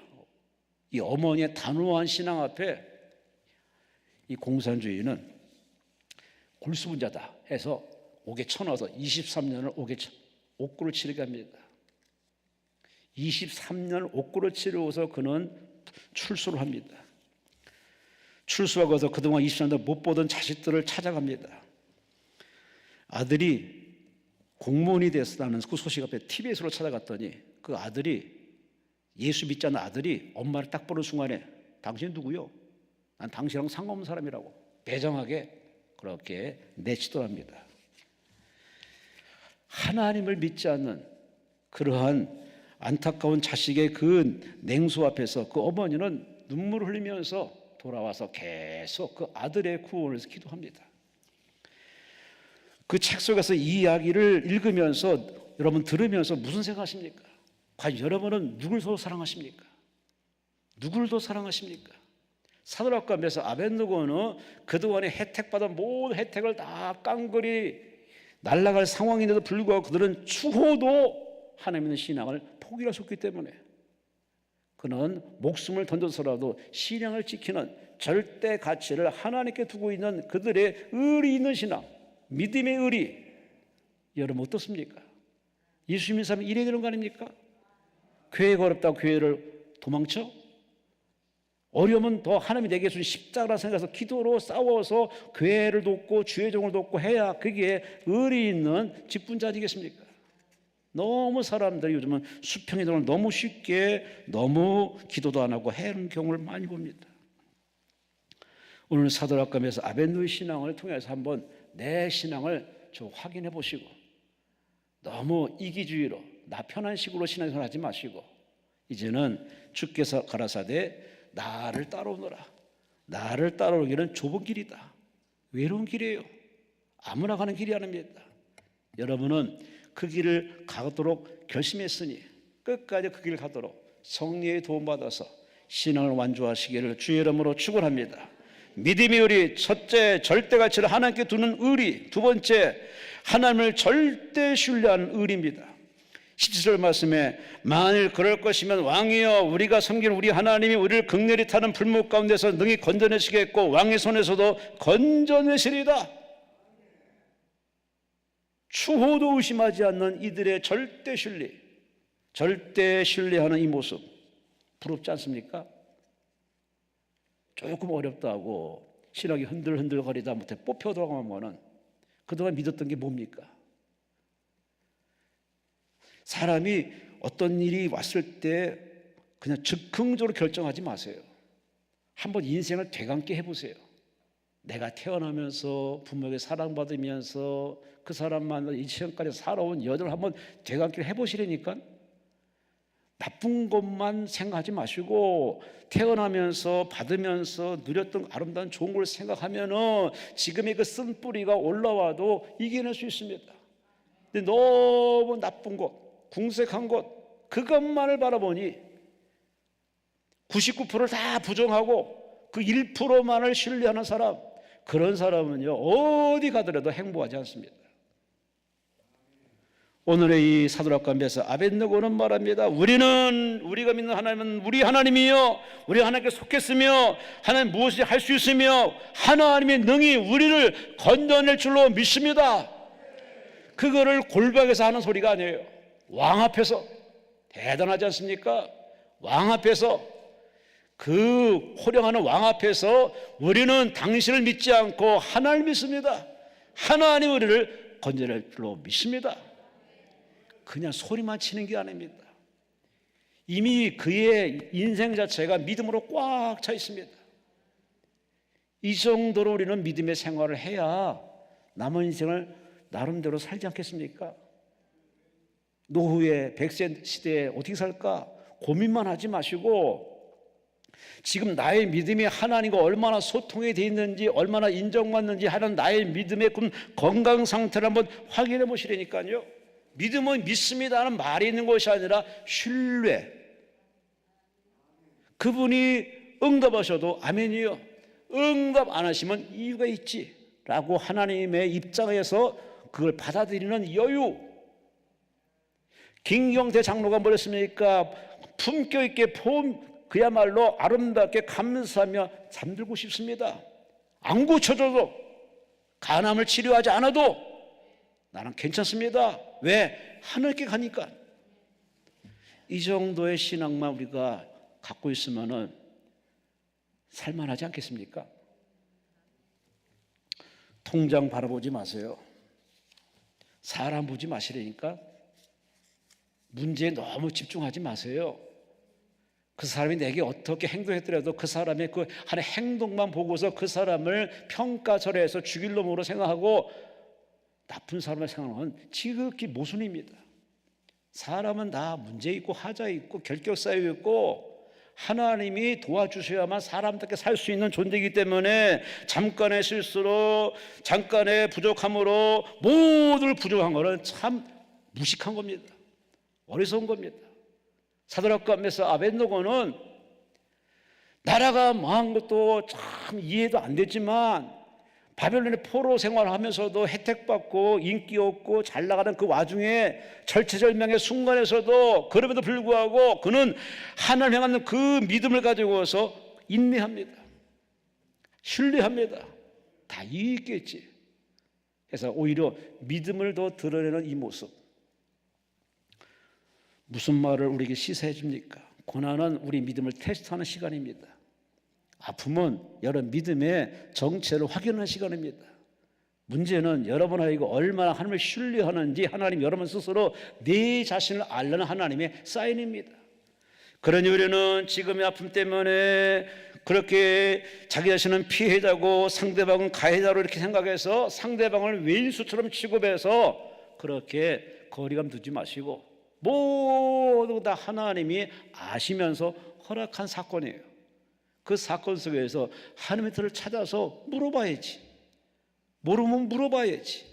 S1: 이 어머니의 단호한 신앙 앞에 이 공산주의는 골수분자다 해서 옥에 쳐넣어서 23년을 옥고를 치르게 합니다. 23년을 옥고를 치르고서 그는 출소를 합니다. 출소하고서 그동안 23년 못 보던 자식들을 찾아갑니다. 아들이 공무원이 됐다는 그 소식 앞에 TBS로 찾아갔더니 그 아들이 예수 믿지 않는 아들이 엄마를 딱 보는 순간에 당신이 누구요? 난 당신이랑 상관없는 사람이라고 배정하게 그렇게 내치더랍니다. 하나님을 믿지 않는 그러한 안타까운 자식의 그 냉소 앞에서 그 어머니는 눈물을 흘리면서 돌아와서 계속 그 아들의 구원을 위해서 기도합니다. 그 책 속에서 이 이야기를 읽으면서 여러분 들으면서 무슨 생각하십니까? 과연 여러분은 누굴 더 사랑하십니까? 누굴 더 사랑하십니까? 사도락과 메사 아벤노고는 그동안에 혜택받은 모든 혜택을 다 깡그리 날아갈 상황인데도 불구하고 그들은 추호도 하나님 있는 신앙을 포기할 수 없기 때문에 그는 목숨을 던져서라도 신앙을 지키는 절대 가치를 하나님께 두고 있는 그들의 의리 있는 신앙, 믿음의 의리. 여러분 어떻습니까? 예수 믿는 사람이 이래야 되는 거 아닙니까? 교회가 어렵다고 교회를 도망쳐? 어려우면 더 하나님이 내게 주신 십자가라 생각해서 기도로 싸워서 교회를 돕고 주의 종을 돕고 해야 그게 의리 있는 직분자 아니겠습니까? 너무 사람들이 요즘은 수평이동을 너무 쉽게 너무 기도도 안 하고 해는 경우를 많이 봅니다. 오늘 사도락감에서 아벤노의 신앙을 통해서 한번 내 신앙을 좀 확인해 보시고 너무 이기주의로 나 편한 식으로 신앙생활 하지 마시고 이제는 주께서 가라사대 나를 따라오너라. 나를 따라오기는 좁은 길이다. 외로운 길이에요. 아무나 가는 길이 아닙니다. 여러분은 그 길을 가도록 결심했으니 끝까지 그 길을 가도록 성령의 도움받아서 신앙을 완주하시기를 주의 이름으로 축원합니다. 믿음의 의리, 첫째 절대가치를 하나님께 두는 의리, 두 번째 하나님을 절대 신뢰하는 의리입니다. 17절 말씀에 만일 그럴 것이면 왕이여 우리가 섬기는 우리 하나님이 우리를 극렬히 타는 불목 가운데서 능히 건져내시겠고 왕의 손에서도 건져내시리다. 추호도 의심하지 않는 이들의 절대 신뢰하는 이 모습 부럽지 않습니까? 조금 어렵다고 신앙이 흔들흔들거리다 못해 뽑혀 들어가면은 그동안 믿었던 게 뭡니까? 사람이 어떤 일이 왔을 때 그냥 즉흥적으로 결정하지 마세요. 한번 인생을 되감게 해보세요. 내가 태어나면서 부모에게 사랑받으면서 그 사람만 이 시간까지 살아온 여정을 한번 되감기를 해보시라니까. 나쁜 것만 생각하지 마시고 태어나면서 받으면서 누렸던 아름다운 좋은 걸 생각하면은 지금의 그 쓴뿌리가 올라와도 이겨낼 수 있습니다. 근데 너무 나쁜 것, 궁색한 것 그것만을 바라보니 99%를 다 부정하고 그 1%만을 신뢰하는 사람, 그런 사람은요 어디 가더라도 행복하지 않습니다. 오늘의 이 사도락감에서 아벳느고는 말합니다. 우리가 믿는 하나님은 우리 하나님이요 우리가 하나님께 속했으며 하나님 무엇이든지 할 수 있으며 하나님의 능히 우리를 건져낼 줄로 믿습니다. 그거를 골방에서 하는 소리가 아니에요. 왕 앞에서. 대단하지 않습니까? 왕 앞에서, 그 호령하는 왕 앞에서 우리는 당신을 믿지 않고 하나님을 믿습니다. 하나님 우리를 건져낼 줄로 믿습니다. 그냥 소리만 치는 게 아닙니다. 이미 그의 인생 자체가 믿음으로 꽉 차 있습니다. 이 정도로 우리는 믿음의 생활을 해야 남은 인생을 나름대로 살지 않겠습니까? 노후에 100세 시대에 어떻게 살까 고민만 하지 마시고 지금 나의 믿음이 하나님과 얼마나 소통이 되어 있는지 얼마나 인정받는지 하는 나의 믿음의 건강 상태를 한번 확인해 보시라니까요. 믿음은 믿습니다 하는 말이 있는 것이 아니라 신뢰. 그분이 응답하셔도 아멘이요, 응답 안 하시면 이유가 있지 라고 하나님의 입장에서 그걸 받아들이는 여유. 김경태 장로가 뭐랬습니까? 품격 있게 그야말로 아름답게 감사하며 잠들고 싶습니다. 안 고쳐줘도 간암을 치료하지 않아도 나는 괜찮습니다. 왜? 하늘께 가니까. 이 정도의 신앙만 우리가 갖고 있으면은 살만하지 않겠습니까? 통장 바라보지 마세요. 사람 보지 마시라니까. 문제에 너무 집중하지 마세요. 그 사람이 내게 어떻게 행동했더라도 그 사람의 그 하나의 행동만 보고서 그 사람을 평가절하해서 죽일 놈으로 생각하고 나쁜 사람을 생각하는 지극히 모순입니다. 사람은 다 문제 있고 하자 있고 결격 쌓여 있고 하나님이 도와주셔야만 사람답게 살 수 있는 존재이기 때문에 잠깐의 실수로 잠깐의 부족함으로 모두를 부족한 것은 참 무식한 겁니다. 어리석은 겁니다. 사도락감에서 아벳느고는 나라가 망한 것도 참 이해도 안 되지만 바벨론의 포로 생활하면서도 혜택받고 인기 없고 잘 나가는 그 와중에 절체절명의 순간에서도 그럼에도 불구하고 그는 하나님 향하는 그 믿음을 가지고서 인내합니다. 신뢰합니다. 다 이익겠지. 그래서 오히려 믿음을 더 드러내는 이 모습. 무슨 말을 우리에게 시사해 줍니까? 고난은 우리 믿음을 테스트하는 시간입니다. 아픔은 여러분 믿음의 정체를 확인하는 시간입니다. 문제는 여러분에게 얼마나 하나님을 신뢰하는지 하나님 여러분 스스로 내 자신을 알려는 하나님의 사인입니다. 그러니 우리는 지금의 아픔 때문에 그렇게 자기 자신은 피해자고 상대방은 가해자로 이렇게 생각해서 상대방을 왼수처럼 취급해서 그렇게 거리감 두지 마시고 모두 다 하나님이 아시면서 허락한 사건이에요. 그 사건 속에서 하나님의 뜻을 찾아서 물어봐야지. 모르면 물어봐야지.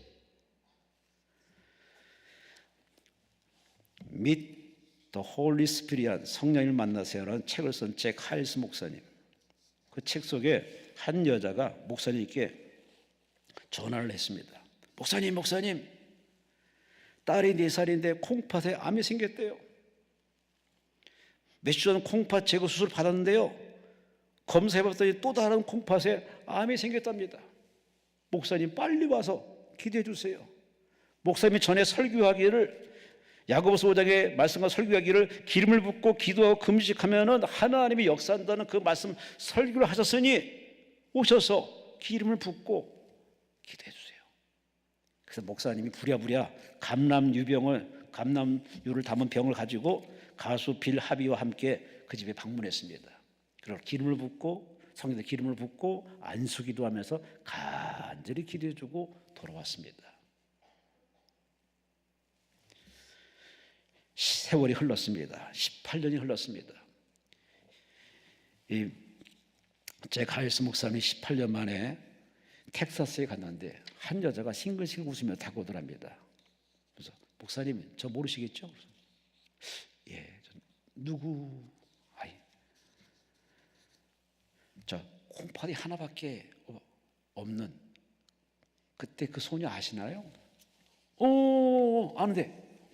S1: Meet the Holy Spirit, 성령을 만나세요라는 책을 쓴 잭 하일스 목사님. 그 책 속에 한 여자가 목사님께 전화를 했습니다. 목사님, 딸이 4살인데 콩팥에 암이 생겼대요. 몇 주 전 콩팥 제거 수술 받았는데요. 검사해봤더니 또 다른 콩팥에 암이 생겼답니다. 목사님 빨리 와서 기도해 주세요. 목사님이 전에 설교하기를 야고보서 5장의 말씀과 설교하기를 기름을 붓고 기도하고 금식하면은 하나님이 역사한다는 그 말씀 설교를 하셨으니 오셔서 기름을 붓고 기도해 주세요. 그래서 목사님이 부랴부랴 감남유를 담은 병을 가지고 가수 빌 하비와 함께 그 집에 방문했습니다. 그리고 기름을 붓고 성경에 기름을 붓고 안수기도 하면서 간절히 기도해주고 돌아왔습니다. 세월이 흘렀습니다. 18년이 흘렀습니다. 잭 하일스 목사님이 18년 만에 텍사스에 갔는데 한 여자가 싱글싱글 웃으며 다가오더랍니다. 그래서 목사님 저 모르시겠죠? 예, 누구? 저 콩팥이 하나밖에 없는 그때 그 소녀 아시나요? 아는데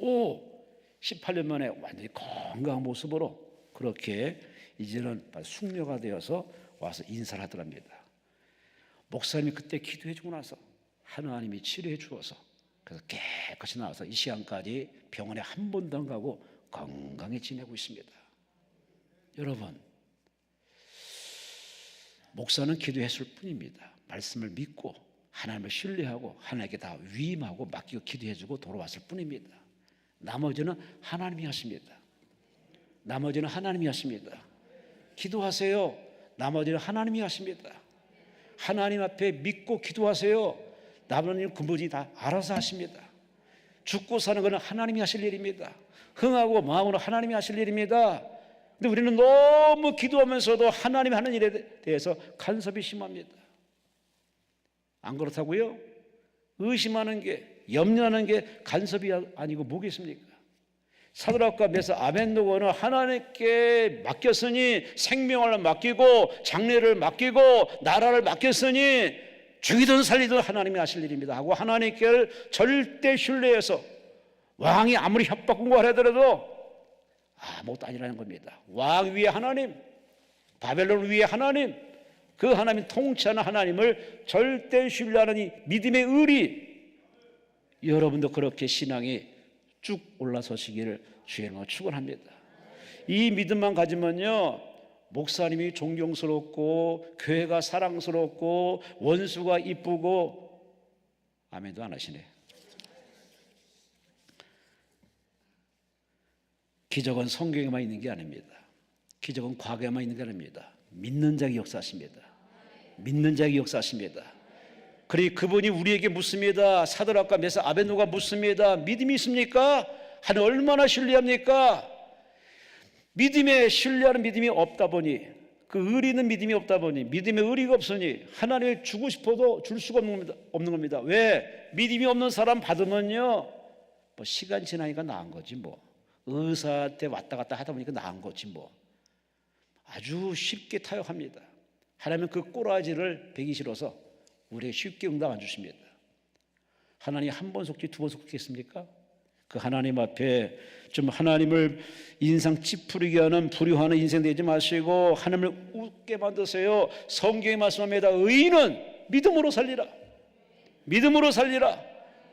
S1: 18년 만에 완전히 건강한 모습으로 그렇게 이제는 숙녀가 되어서 와서 인사를 하더랍니다. 목사님이 그때 기도해 주고 나서 하나님이 치료해 주어서 그래서 깨끗이 나와서 이 시간까지 병원에 한 번도 안 가고 건강히 지내고 있습니다. 여러분, 목사는 기도했을 뿐입니다. 말씀을 믿고 하나님을 신뢰하고 하나님께 다 위임하고 맡기고 기도해주고 돌아왔을 뿐입니다. 나머지는 하나님이 하십니다. 나머지는 하나님이 하십니다. 기도하세요. 나머지는 하나님이 하십니다. 하나님 앞에 믿고 기도하세요. 나머지는 근본이 다 알아서 하십니다. 죽고 사는 것은 하나님이 하실 일입니다. 흥하고 마음으로 하나님이 하실 일입니다. 근데 우리는 너무 기도하면서도 하나님이 하는 일에 대해서 간섭이 심합니다. 안 그렇다고요? 의심하는 게, 염려하는 게 간섭이 아니고 뭐겠습니까? 사드락과 메삭 아벤노고는 하나님께 맡겼으니 생명을 맡기고 장래를 맡기고 나라를 맡겼으니 죽이든 살리든 하나님이 하실 일입니다 하고 하나님께 절대 신뢰해서 왕이 아무리 협박 공고를 하더라도 아무것도 아니라는 겁니다. 왕 위에 하나님, 바벨론 위에 하나님, 그 하나님 통치하는 하나님을 절대 신뢰하는 이 믿음의 의리, 여러분도 그렇게 신앙이 쭉 올라서시기를 주의 이름으로 축원합니다. 이 믿음만 가지면요 목사님이 존경스럽고 교회가 사랑스럽고 원수가 이쁘고 아멘도 안 하시네. 기적은 성경에만 있는 게 아닙니다. 기적은 과거에만 있는 게 아닙니다. 믿는 자가 역사하십니다. 믿는 자가 역사하십니다. 그리고 그분이 우리에게 묻습니다. 사드락과 메삭 아벤노가 묻습니다. 믿음이 있습니까? 하나님 얼마나 신뢰합니까? 믿음에 신뢰하는 믿음이 없다 보니, 그 의리 있는 믿음이 없다 보니, 믿음의 의리가 없으니 하나님을 주고 싶어도 줄 수가 없는 겁니다. 왜? 믿음이 없는 사람 받으면요 뭐 시간 지나니까 나은 거지 뭐, 의사한테 왔다 갔다 하다 보니까 나은 거지 뭐, 아주 쉽게 타협합니다. 하나님은 그 꼬라지를 베기 싫어서 우리에게 쉽게 응답 안 주십니다. 하나님 한 번 속지 두 번 속겠습니까? 그 하나님 앞에 좀 하나님을 인상 찌푸리게 하는 불효하는 인생 되지 마시고 하나님을 웃게 만드세요. 성경이 말씀합니다. 의인은 믿음으로 살리라. 믿음으로 살리라.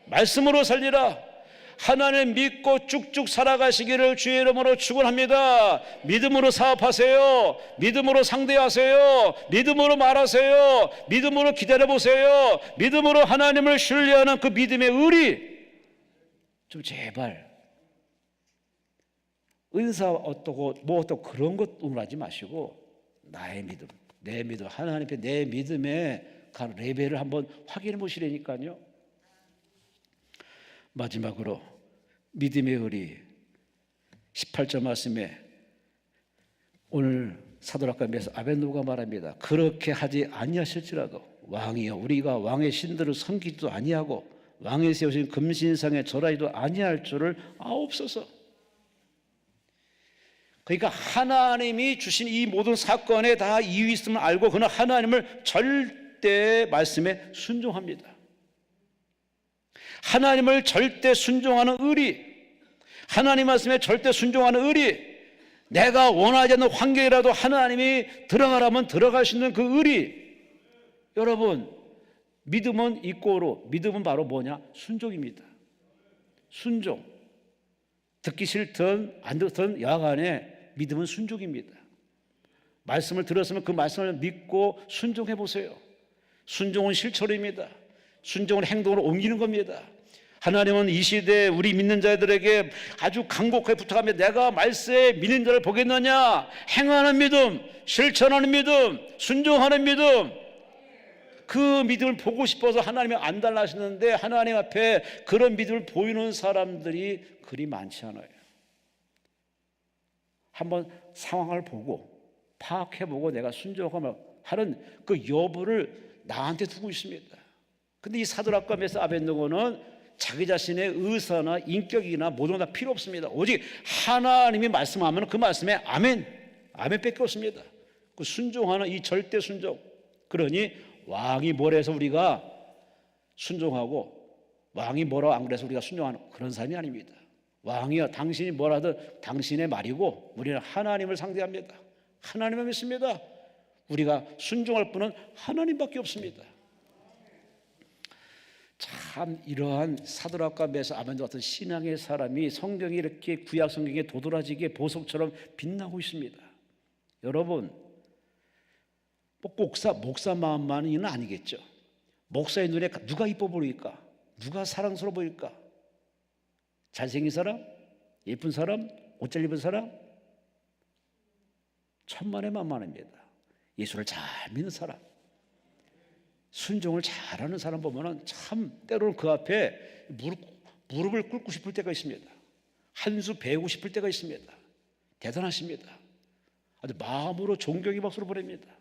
S1: 말씀으로 살리라. 하나님 믿고 쭉쭉 살아가시기를 주의 이름으로 축원합니다. 믿음으로 사업하세요. 믿음으로 상대하세요. 믿음으로 말하세요. 믿음으로 기다려보세요. 믿음으로 하나님을 신뢰하는 그 믿음의 의리 좀 제발 은사 어떠고 뭐 어떠고 그런 것 의존하지 마시고 나의 믿음, 내 믿음, 하나님 앞에 내 믿음의 레벨을 한번 확인해 보시라니까요. 마지막으로 믿음의 의리 18절 말씀에 오늘 사도락가에서 아벤노가 말합니다. 그렇게 하지 아니하실지라도 왕이여 우리가 왕의 신들을 섬기지도 아니하고 왕이 세우신 금신상에 절하지도 아니할 줄을 아옵소서. 그러니까 하나님이 주신 이 모든 사건에 다 이유 있음을 알고 그는 하나님을 절대 말씀에 순종합니다. 하나님을 절대 순종하는 의리, 하나님 말씀에 절대 순종하는 의리, 내가 원하지 않는 환경이라도 하나님이 들어가라면 들어갈 수 있는 그 의리. 여러분, 믿음은 이꼬로, 믿음은 바로 뭐냐? 순종입니다. 순종. 듣기 싫든 안 듣든 여하간에 믿음은 순종입니다. 말씀을 들었으면 그 말씀을 믿고 순종해 보세요. 순종은 실천입니다. 순종은 행동으로 옮기는 겁니다. 하나님은 이 시대에 우리 믿는 자들에게 아주 강곡하게 부탁하며 내가 말세에 믿는 자를 보겠느냐? 행하는 믿음, 실천하는 믿음, 순종하는 믿음. 그 믿음을 보고 싶어서 하나님이 안 달라하시는데 하나님 앞에 그런 믿음을 보이는 사람들이 그리 많지 않아요. 한번 상황을 보고 파악해보고 내가 순종하면 하는 그 여부를 나한테 두고 있습니다. 근데 이 사도락과 메사 아벤노고는 자기 자신의 의사나 인격이나 모든 건 다 필요 없습니다. 오직 하나님이 말씀하면 그 말씀에 아멘, 아멘밖에 없습니다. 그 순종하는 이 절대 순종. 그러니 왕이 뭐라 해서 우리가 순종하고 왕이 뭐라고 안 그래서 우리가 순종하는 그런 사람이 아닙니다. 왕이여 당신이 뭐라든 당신의 말이고 우리는 하나님을 상대합니다. 하나님을 믿습니다. 우리가 순종할 분은 하나님밖에 없습니다. 참 이러한 사도락과 메사 아벤노 같은 신앙의 사람이 성경이 이렇게 구약 성경에 도드라지게 보석처럼 빛나고 있습니다. 여러분 뭐 목사 마음만은 아니겠죠. 목사의 눈에 누가 이뻐 보일까? 누가 사랑스러워 보일까? 잘생긴 사람? 예쁜 사람? 옷 잘 입은 사람? 천만의 만만입니다. 예수를 잘 믿는 사람, 순종을 잘하는 사람 보면은 참 때로는 그 앞에 무릎을 꿇고 싶을 때가 있습니다. 한 수 배우고 싶을 때가 있습니다. 대단하십니다. 아주 마음으로 존경의 박수를 보냅니다.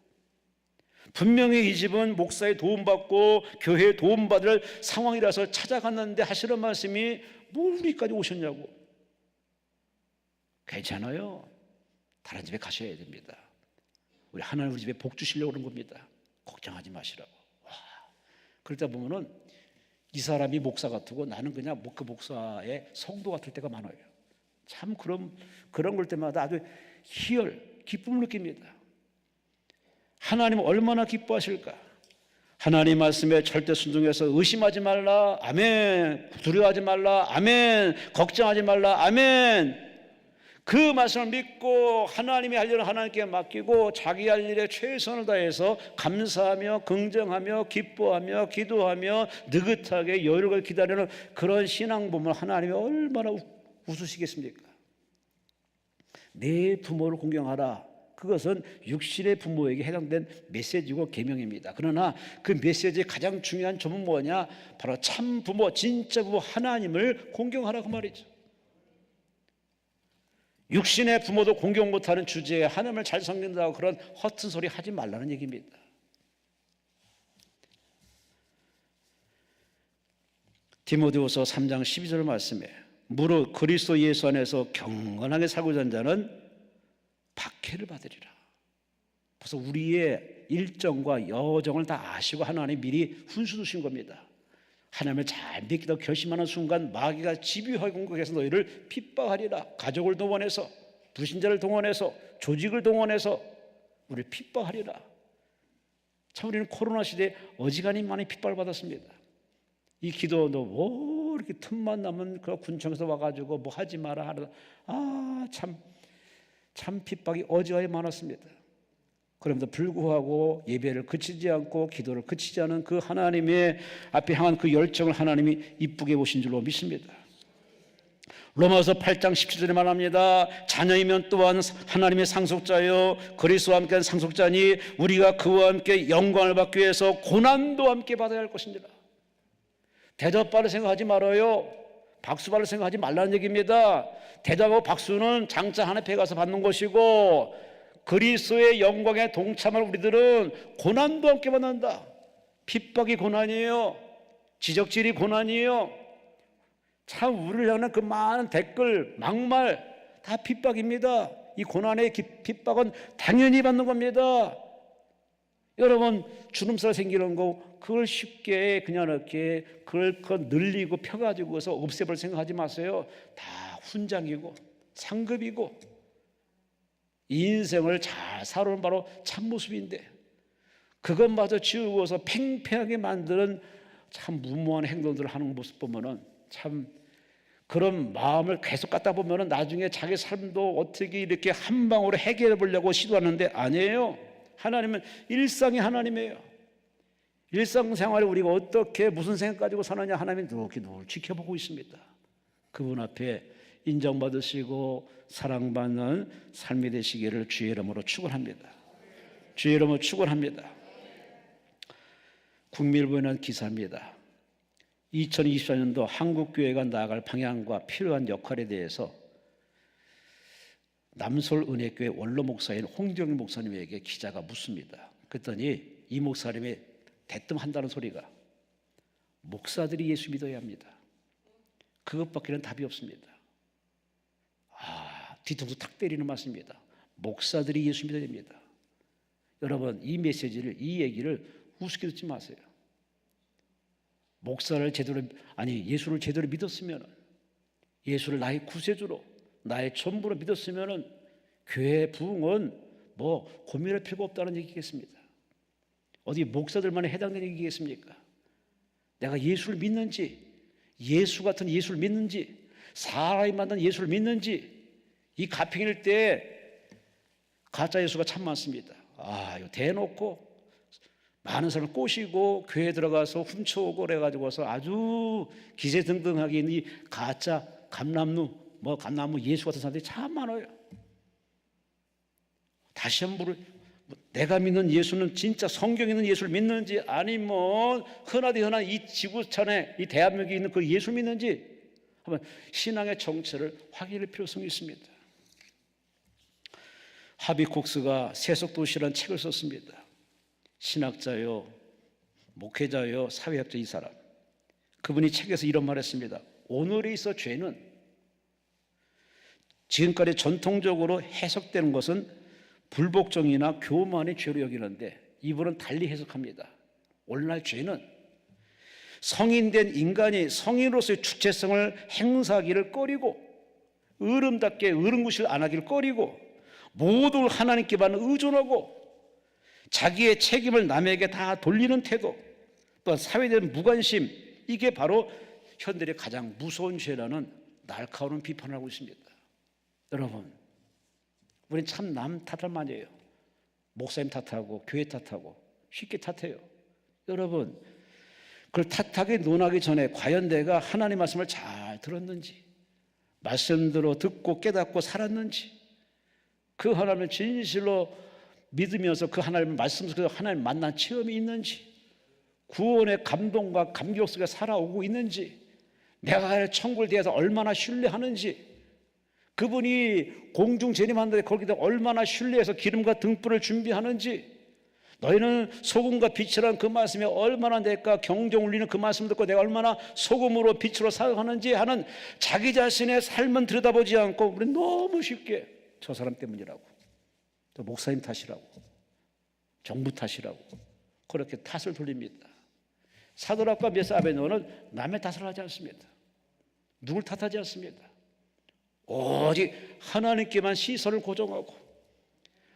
S1: 분명히 이 집은 목사의 도움받고 교회의 도움받을 상황이라서 찾아갔는데 하시는 말씀이 뭘 우리까지 오셨냐고. 괜찮아요. 다른 집에 가셔야 됩니다. 우리 하나님 우리 집에 복 주시려고 그런 겁니다. 걱정하지 마시라고. 와, 그러다 보면은 이 사람이 목사 같고 나는 그냥 그 목사의 성도 같을 때가 많아요. 참 그런 걸 때마다 아주 기쁨을 느낍니다. 하나님은 얼마나 기뻐하실까? 하나님 말씀에 절대 순종해서 의심하지 말라. 아멘. 두려워하지 말라. 아멘. 걱정하지 말라. 아멘. 그 말씀을 믿고 하나님이 할 일을 하나님께 맡기고 자기 할 일에 최선을 다해서 감사하며 긍정하며 기뻐하며 기도하며 느긋하게 여유를 기다리는 그런 신앙 보면 하나님이 얼마나 웃으시겠습니까? 내 부모를 공경하라. 그것은 육신의 부모에게 해당된 메시지고 계명입니다. 그러나 그 메시지의 가장 중요한 점은 뭐냐? 바로 참 부모, 진짜 부모 하나님을 공경하라 그 말이죠. 육신의 부모도 공경 못하는 주제에 하나님을 잘 섬긴다고 그런 허튼 소리 하지 말라는 얘기입니다. 디모데후서 3장 12절 말씀에 무릇 그리스도 예수 안에서 경건하게 살고자 하는 자는 박해를 받으리라. 벌써 우리의 일정과 여정을 다 아시고 하나님 미리 훈수 두신 겁니다. 하나님을 잘 믿기도 결심하는 순간 마귀가 집요하게 공격해서 너희를 핍박하리라. 가족을 동원해서, 불신자를 동원해서, 조직을 동원해서 우리를 핍박하리라. 참 우리는 코로나 시대에 어지간히 많이 핍박을 받았습니다. 이 기도도 뭐 이렇게 틈만 나면 그 군청에서 와가지고 뭐 하지 마라 하다. 참 핍박이 어지간히 많았습니다. 그럼에도 불구하고 예배를 그치지 않고 기도를 그치지 않은 그 하나님의 앞에 향한 그 열정을 하나님이 이쁘게 보신 줄로 믿습니다. 로마서 8장 17절에 말합니다. 자녀이면 또한 하나님의 상속자요 그리스도와 함께한 상속자니 우리가 그와 함께 영광을 받기 위해서 고난도 함께 받아야 할 것입니다. 대접받을 생각하지 말아요. 박수받을 생각하지 말라는 얘기입니다. 대접하고 박수는 장차 하나님께 가서 받는 것이고 그리스도의 영광에 동참할 우리들은 고난도 함께 받는다. 핍박이 고난이에요. 지적질이 고난이에요. 참 우리를 향한 그 많은 댓글, 막말 다 핍박입니다. 이 고난의 핍박은 당연히 받는 겁니다. 여러분 주름살 생기는 거 그걸 쉽게 그냥 이렇게 그걸 늘리고 펴가지고서 없애볼 생각하지 마세요. 다 훈장이고 상급이고 인생을 잘 살아오는 바로 참모습인데 그것마저 지우고서 팽팽하게 만드는 참 무모한 행동들을 하는 모습 보면은 참 그런 마음을 계속 갖다 보면은 나중에 자기 삶도 어떻게 이렇게 한 방으로 해결해 보려고 시도하는데 아니에요. 하나님은 일상이 하나님이에요. 일상생활에 우리가 어떻게 무슨 생각 가지고 사느냐 하나님이 늘 지켜보고 있습니다. 그분 앞에 인정받으시고 사랑받는 삶이 되시기를 주의 이름으로 축원합니다. 주의 이름으로 축원합니다. 국민일보에 난 기사입니다. 2024년도 한국교회가 나아갈 방향과 필요한 역할에 대해서 남솔은혜교회 원로 목사인 홍정일 목사님에게 기자가 묻습니다. 그랬더니 이 목사님이 대뜸 한다는 소리가 목사들이 예수 믿어야 합니다. 그것밖에는 답이 없습니다. 뒤통수 탁 때리는 말씀입니다. 목사들이 예수 믿어야 됩니다. 여러분 이 메시지를 이 얘기를 우습게 듣지 마세요. 목사를 제대로 예수를 제대로 믿었으면 예수를 나의 구세주로 나의 전부로 믿었으면 교회 부흥은 뭐 고민할 필요가 없다는 얘기겠습니다. 어디 목사들만에 해당되는 얘기겠습니까? 내가 예수를 믿는지 예수 같은 예수를 믿는지 사람이 만든 예수를 믿는지 이 가평일 때 가짜 예수가 참 많습니다. 이거 대놓고 많은 사람을 꼬시고 교회에 들어가서 훔쳐오고 그래가지고서 아주 기세등등하게 있는 이 가짜 감람무 예수 같은 사람들이 참 많아요. 다시 한번 내가 믿는 예수는 진짜 성경에 있는 예수를 믿는지 아니면 흔하디 흔한 이 지구촌에 이 대한민국에 있는 그 예수 믿는지 한번 신앙의 정체를 확인할 필요성이 있습니다. 하비 콕스가 세속도시라는 책을 썼습니다. 신학자요, 목회자요, 사회학자 이 사람. 그분이 책에서 이런 말을 했습니다. 오늘에 있어 죄는 지금까지 전통적으로 해석되는 것은 불복종이나 교만의 죄로 여기는데 이분은 달리 해석합니다. 오늘날 죄는 성인된 인간이 성인으로서의 주체성을 행사하기를 꺼리고 어른답게 어른구실 안 하기를 꺼리고 모든 하나님께만 의존하고 자기의 책임을 남에게 다 돌리는 태도 또한 사회적인 무관심 이게 바로 현대의 가장 무서운 죄라는 날카로운 비판을 하고 있습니다. 여러분 우리는 참 남 탓할 만해요. 목사님 탓하고 교회 탓하고 쉽게 탓해요. 여러분 그걸 탓하게 논하기 전에 과연 내가 하나님 말씀을 잘 들었는지 말씀대로 듣고 깨닫고 살았는지 그 하나님을 진실로 믿으면서 그 하나님을 말씀에서 하나님 만난 체험이 있는지 구원의 감동과 감격 속에 살아오고 있는지 내가 갈 천국에 대해서 얼마나 신뢰하는지 그분이 공중 재림하는데 거기다 얼마나 신뢰해서 기름과 등불을 준비하는지 너희는 소금과 빛이라는 그 말씀에 얼마나 내가 경종 울리는 그 말씀 듣고 내가 얼마나 소금으로 빛으로 살아가는지 하는 자기 자신의 삶은 들여다보지 않고 우리는 너무 쉽게 저 사람 때문이라고 또 목사님 탓이라고 정부 탓이라고 그렇게 탓을 돌립니다. 사드락과 메삭 아벳느고는 남의 탓을 하지 않습니다. 누굴 탓하지 않습니다. 오직 하나님께만 시선을 고정하고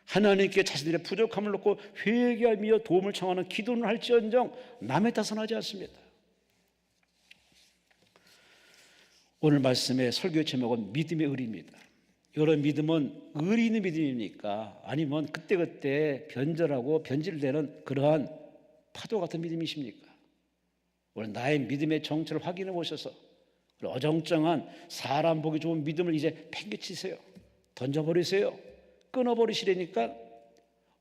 S1: 하나님께 자신들의 부족함을 놓고 회개하며 도움을 청하는 기도는 할지언정 남의 탓은 하지 않습니다. 오늘 말씀의 설교의 제목은 믿음의 의리입니다. 여러분, 믿음은 의리 있는 믿음입니까? 아니면 그때그때 변절하고 변질되는 그러한 파도 같은 믿음이십니까? 오늘 나의 믿음의 정체를 확인해 보셔서 어정쩡한 사람 보기 좋은 믿음을 이제 팽개치세요. 던져버리세요. 끊어버리시려니까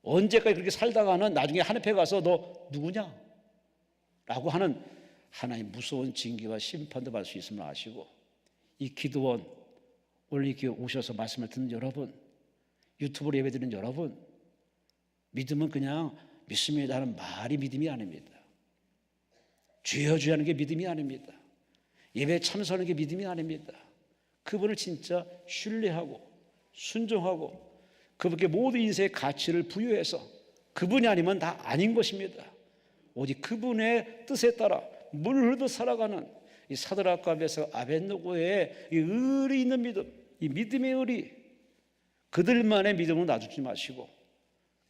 S1: 언제까지 그렇게 살다가는 나중에 하늘에 가서 너 누구냐? 라고 하는 하나님 무서운 징계와 심판도 받을 수 있음을 아시고, 이 기도원 오늘 이렇게 오셔서 말씀을 듣는 여러분, 유튜브로 예배드리는 여러분, 믿음은 그냥 믿습니다 하는 말이 믿음이 아닙니다. 주여 주여 하는 게 믿음이 아닙니다. 예배에 참석하는 게 믿음이 아닙니다. 그분을 진짜 신뢰하고 순종하고 그분께 모든 인생의 가치를 부여해서 그분이 아니면 다 아닌 것입니다. 오직 그분의 뜻에 따라 물 흐르듯 살아가는 이 사드락과 메삭 아벳느고의 이 의리 있는 믿음, 이 믿음의 의리, 그들만의 믿음을 놔두지 마시고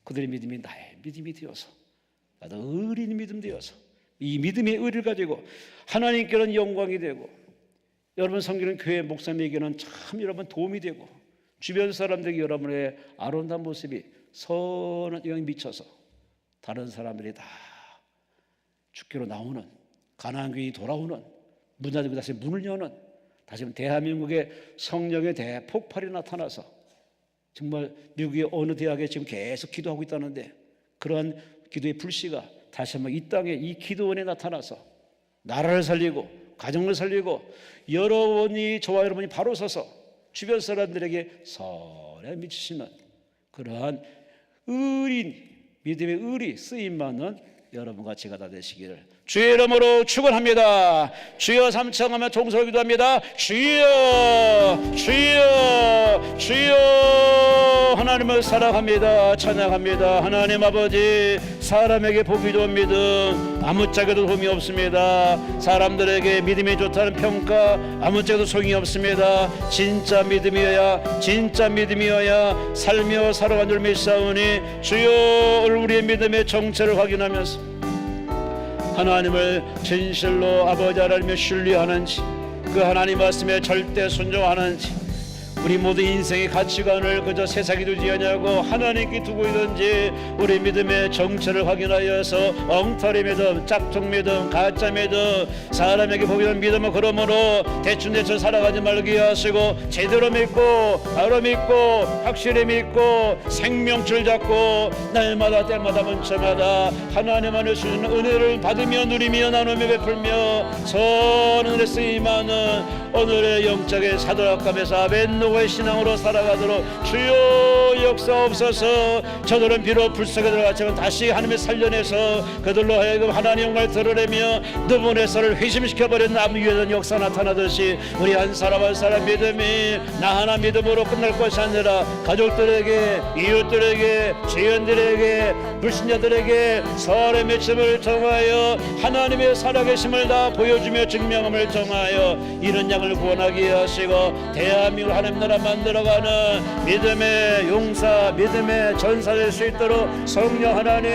S1: 그들의 믿음이 나의 믿음이 되어서 나도 의리 있는 믿음 되어서 이 믿음의 의리를 가지고 하나님께는 영광이 되고 여러분 섬기는 교회 목사님에게는 참 여러분 도움이 되고 주변 사람들에게 여러분의 아름다운 모습이 선한 영향이 미쳐서 다른 사람들이 다 주께로 나오는 가나안 교인이 돌아오는 문 닫고 다시 문을 여는 다시 대한민국의 성령의 대폭발이 나타나서 정말 미국의 어느 대학에 지금 계속 기도하고 있다는데 그러한 기도의 불씨가 다시 한번 이 땅에 이 기도원에 나타나서 나라를 살리고 가정을 살리고 여러분이 저와 여러분이 바로 서서 주변 사람들에게 선에 미치시는 그러한 의리 믿음의 의리 쓰임받는 여러분과 제가 다 되시기를 주의 이름으로 축원합니다. 주여 삼창하며 동서로 기도합니다. 주여 주여 주여 하나님을 사랑합니다. 찬양합니다. 하나님 아버지, 사람에게 보기 좋은 믿음 아무짝에도 도움이 없습니다. 사람들에게 믿음이 좋다는 평가 아무짝에도 소용이 없습니다. 진짜 믿음이어야 살며 살아간 줄 믿사오니 주여 오늘 우리의 믿음의 정체를 확인하면서 하나님을 진실로 아버지 하나님을 신뢰하는지 그 하나님 말씀에 절대 순종하는지 우리 모두 인생의 가치관을 그저 세상에 두지 않냐고 하나님께 두고 있는지 우리 믿음의 정체를 확인하여서 엉터리 믿음, 짝퉁 믿음, 가짜 믿음 사람에게 보이는 믿음은 그러므로 대충 살아가지 말게 하시고 제대로 믿고 바로 믿고 확실히 믿고 생명줄 잡고 날마다 때마다 문자마다 하나님 안에 주시는 은혜를 받으며 누리며 나누며 베풀며 선은혜 쓰임하는 오늘의 영적의 사드락과 메삭 아벳느고의 신앙으로 살아가도록 주여 역사옵소서. 저들은 비록 불쌍히 들어갔지만 다시 하나님의 살려내서 그들로 하여금 하나님 영광을 드러내며 너분의 썰을 회심시켜버린 나무 위에 역사 나타나듯이 우리 한 사람 한 사람 믿음이 나 하나 믿음으로 끝날 것이 아니라 가족들에게 이웃들에게 지연들에게 불신자들에게 선의 맺힘을 통하여 하나님의 살아계심을 다 보여주며 증명함을 통하여 이런 양을 구원하게 하시고 대한민국 하나님 나라 만들어가는 믿음의 용사 믿음의 전사 될 수 있도록 성령 하나님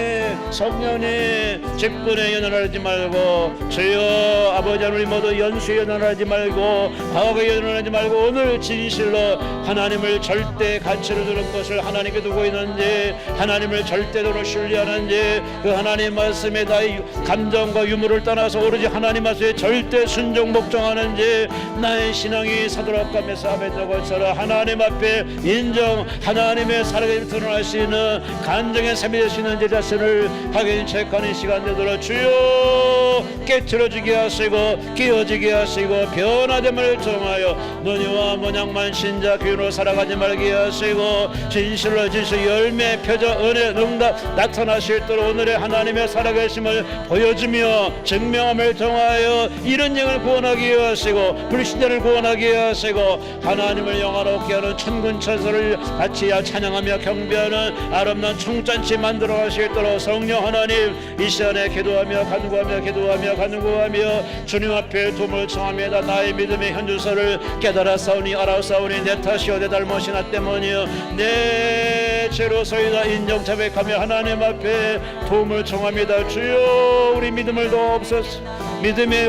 S1: 성령님 직분에 연연하지 말고 주여 아버지 하나님 모두 연수에 연연하지 말고 과거에 연연하지 말고 오늘 진실로 하나님을 절대 가치로 두는 것을 하나님께 두고 있는지 하나님을 절대적으로 신뢰하는지 그 하나님 말씀에 나의 감정과 유무를 떠나서 오로지 하나님 말씀에 절대 순종 복종하는지 나의 신앙이 사드락과 메삭 아벳느고처럼 하나님 앞에 인정 하나님의 살아계심을 드러날 수 있는 간증의 삶이 될 수 있는 제 자신을 확인 체크하는 시간 되도록 주여 깨트려지게 하시고 깨어지게 하시고 변화됨을 통하여 너희와 모양만 신자 교인으로 살아가지 말게 하시고 진실로 진실 열매 표적 은혜 응답 나타나실 때로 오늘의 하나님의 살아계심을 보여주며 증명함을 통하여 이런 영을 구원하게 하시고 불신자를 구원하게 하시고 하나님을 영화롭게 하는 천군천사를 같이 찬양하며 경배하는 아름다운 총잔치 만들어 가실 수 있도록 성령 하나님 이 시간에 기도하며 간구하며 주님 앞에 도움을 청합니다. 나의 믿음의 현주소를 깨달아 싸우니 알아싸우니 내 탓이요 내 잘못이 나 때문이요 내 죄로서이다 인정 자백하며 하나님 앞에 도움을 청합니다. 주여 우리 믿음을 도옵소서. 믿음의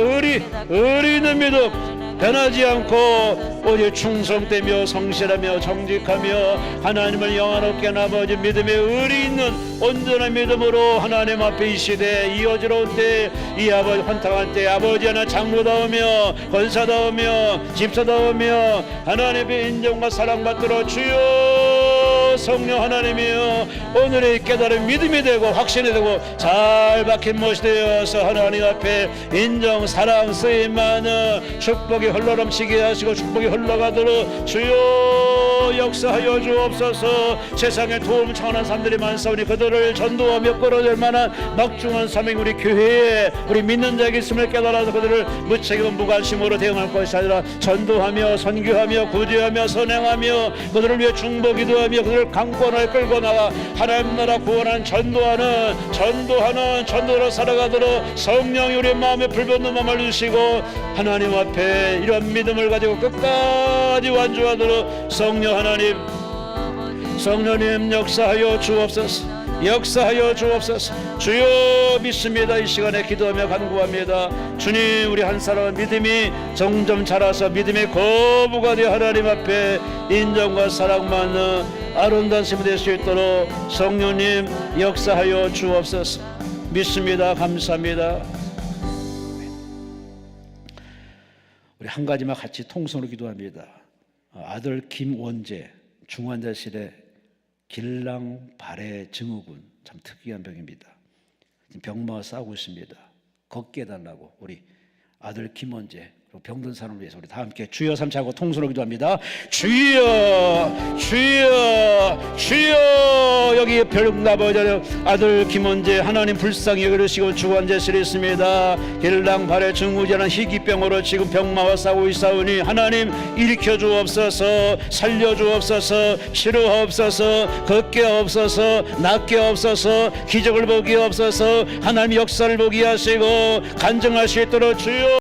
S1: 의리 있는 믿음 변하지 않고 오직 충성되며 성실하며 정직하며 하나님을 영화롭게 하는 아버지 믿음의 의리 있는 온전한 믿음으로 하나님 앞에 이 시대에 이 어지러운 때 이 아버지 환탁한 때 아버지 하나 장로다우며 권사다우며 집사다우며 하나님의 인정과 사랑받도록 주여 성령 하나님이여 오늘의 깨달은 믿음이 되고 확신이 되고 잘 박힌 못이 되어서 하나님 앞에 인정 사랑 쓰임많은 축복이 흘러넘치게 하시고 축복이 흘러가도록 주여 역사하여 주옵소서. 세상에 도움 청하는 사람들이 많사오니 그들을 전도하며 끌어낼 만한 막중한 사명이 우리 교회에 우리 믿는 자에게 있음을 깨달아서 그들을 무책임 무관심으로 대응할 것이 아니라 전도하며 선교하며 구제하며 선행하며 그들을 위해 중보 기도하며 그들을 강권하여 끌고 나가 하나님 나라 구원하는 전도로 살아가도록 성령이 우리 마음에 불붙는 마음을 주시고 하나님 앞에 이런 믿음을 가지고 끝까지 완주하도록 성령 하나님 성령님 역사하여 주옵소서. 주여 믿습니다. 이 시간에 기도하며 간구합니다. 주님 우리 한 사람 믿음이 점점 자라서 믿음의 거부가 되어 하나님 앞에 인정과 사랑받는 아름다운 삶이 될 수 있도록 성령님 역사하여 주옵소서. 믿습니다. 감사합니다. 우리 한 가지만 같이 통성으로 기도합니다. 아들 김원재 중환자실에 길랑 발해 증후군 참 특이한 병입니다. 병마와 싸우고 있습니다. 걷게 해달라고 우리 아들 김원재 병든 사람을 위해서 우리 다 함께 주여 삼차하고 통성으로 기도합니다. 주여 여기 별나버저 아들 김원재 하나님 불쌍히 여기시고 중환자실에 있습니다. 길랑 발해 증후군이라는 희귀병으로 지금 병마와 싸우고 있사오니 하나님 일으켜 주옵소서. 살려 주옵소서. 치료하옵소서. 걷게 없어서 낫게 없어서 기적을 보게 없어서 하나님 역사를 보게 하시고 간증할 수 있도록 주여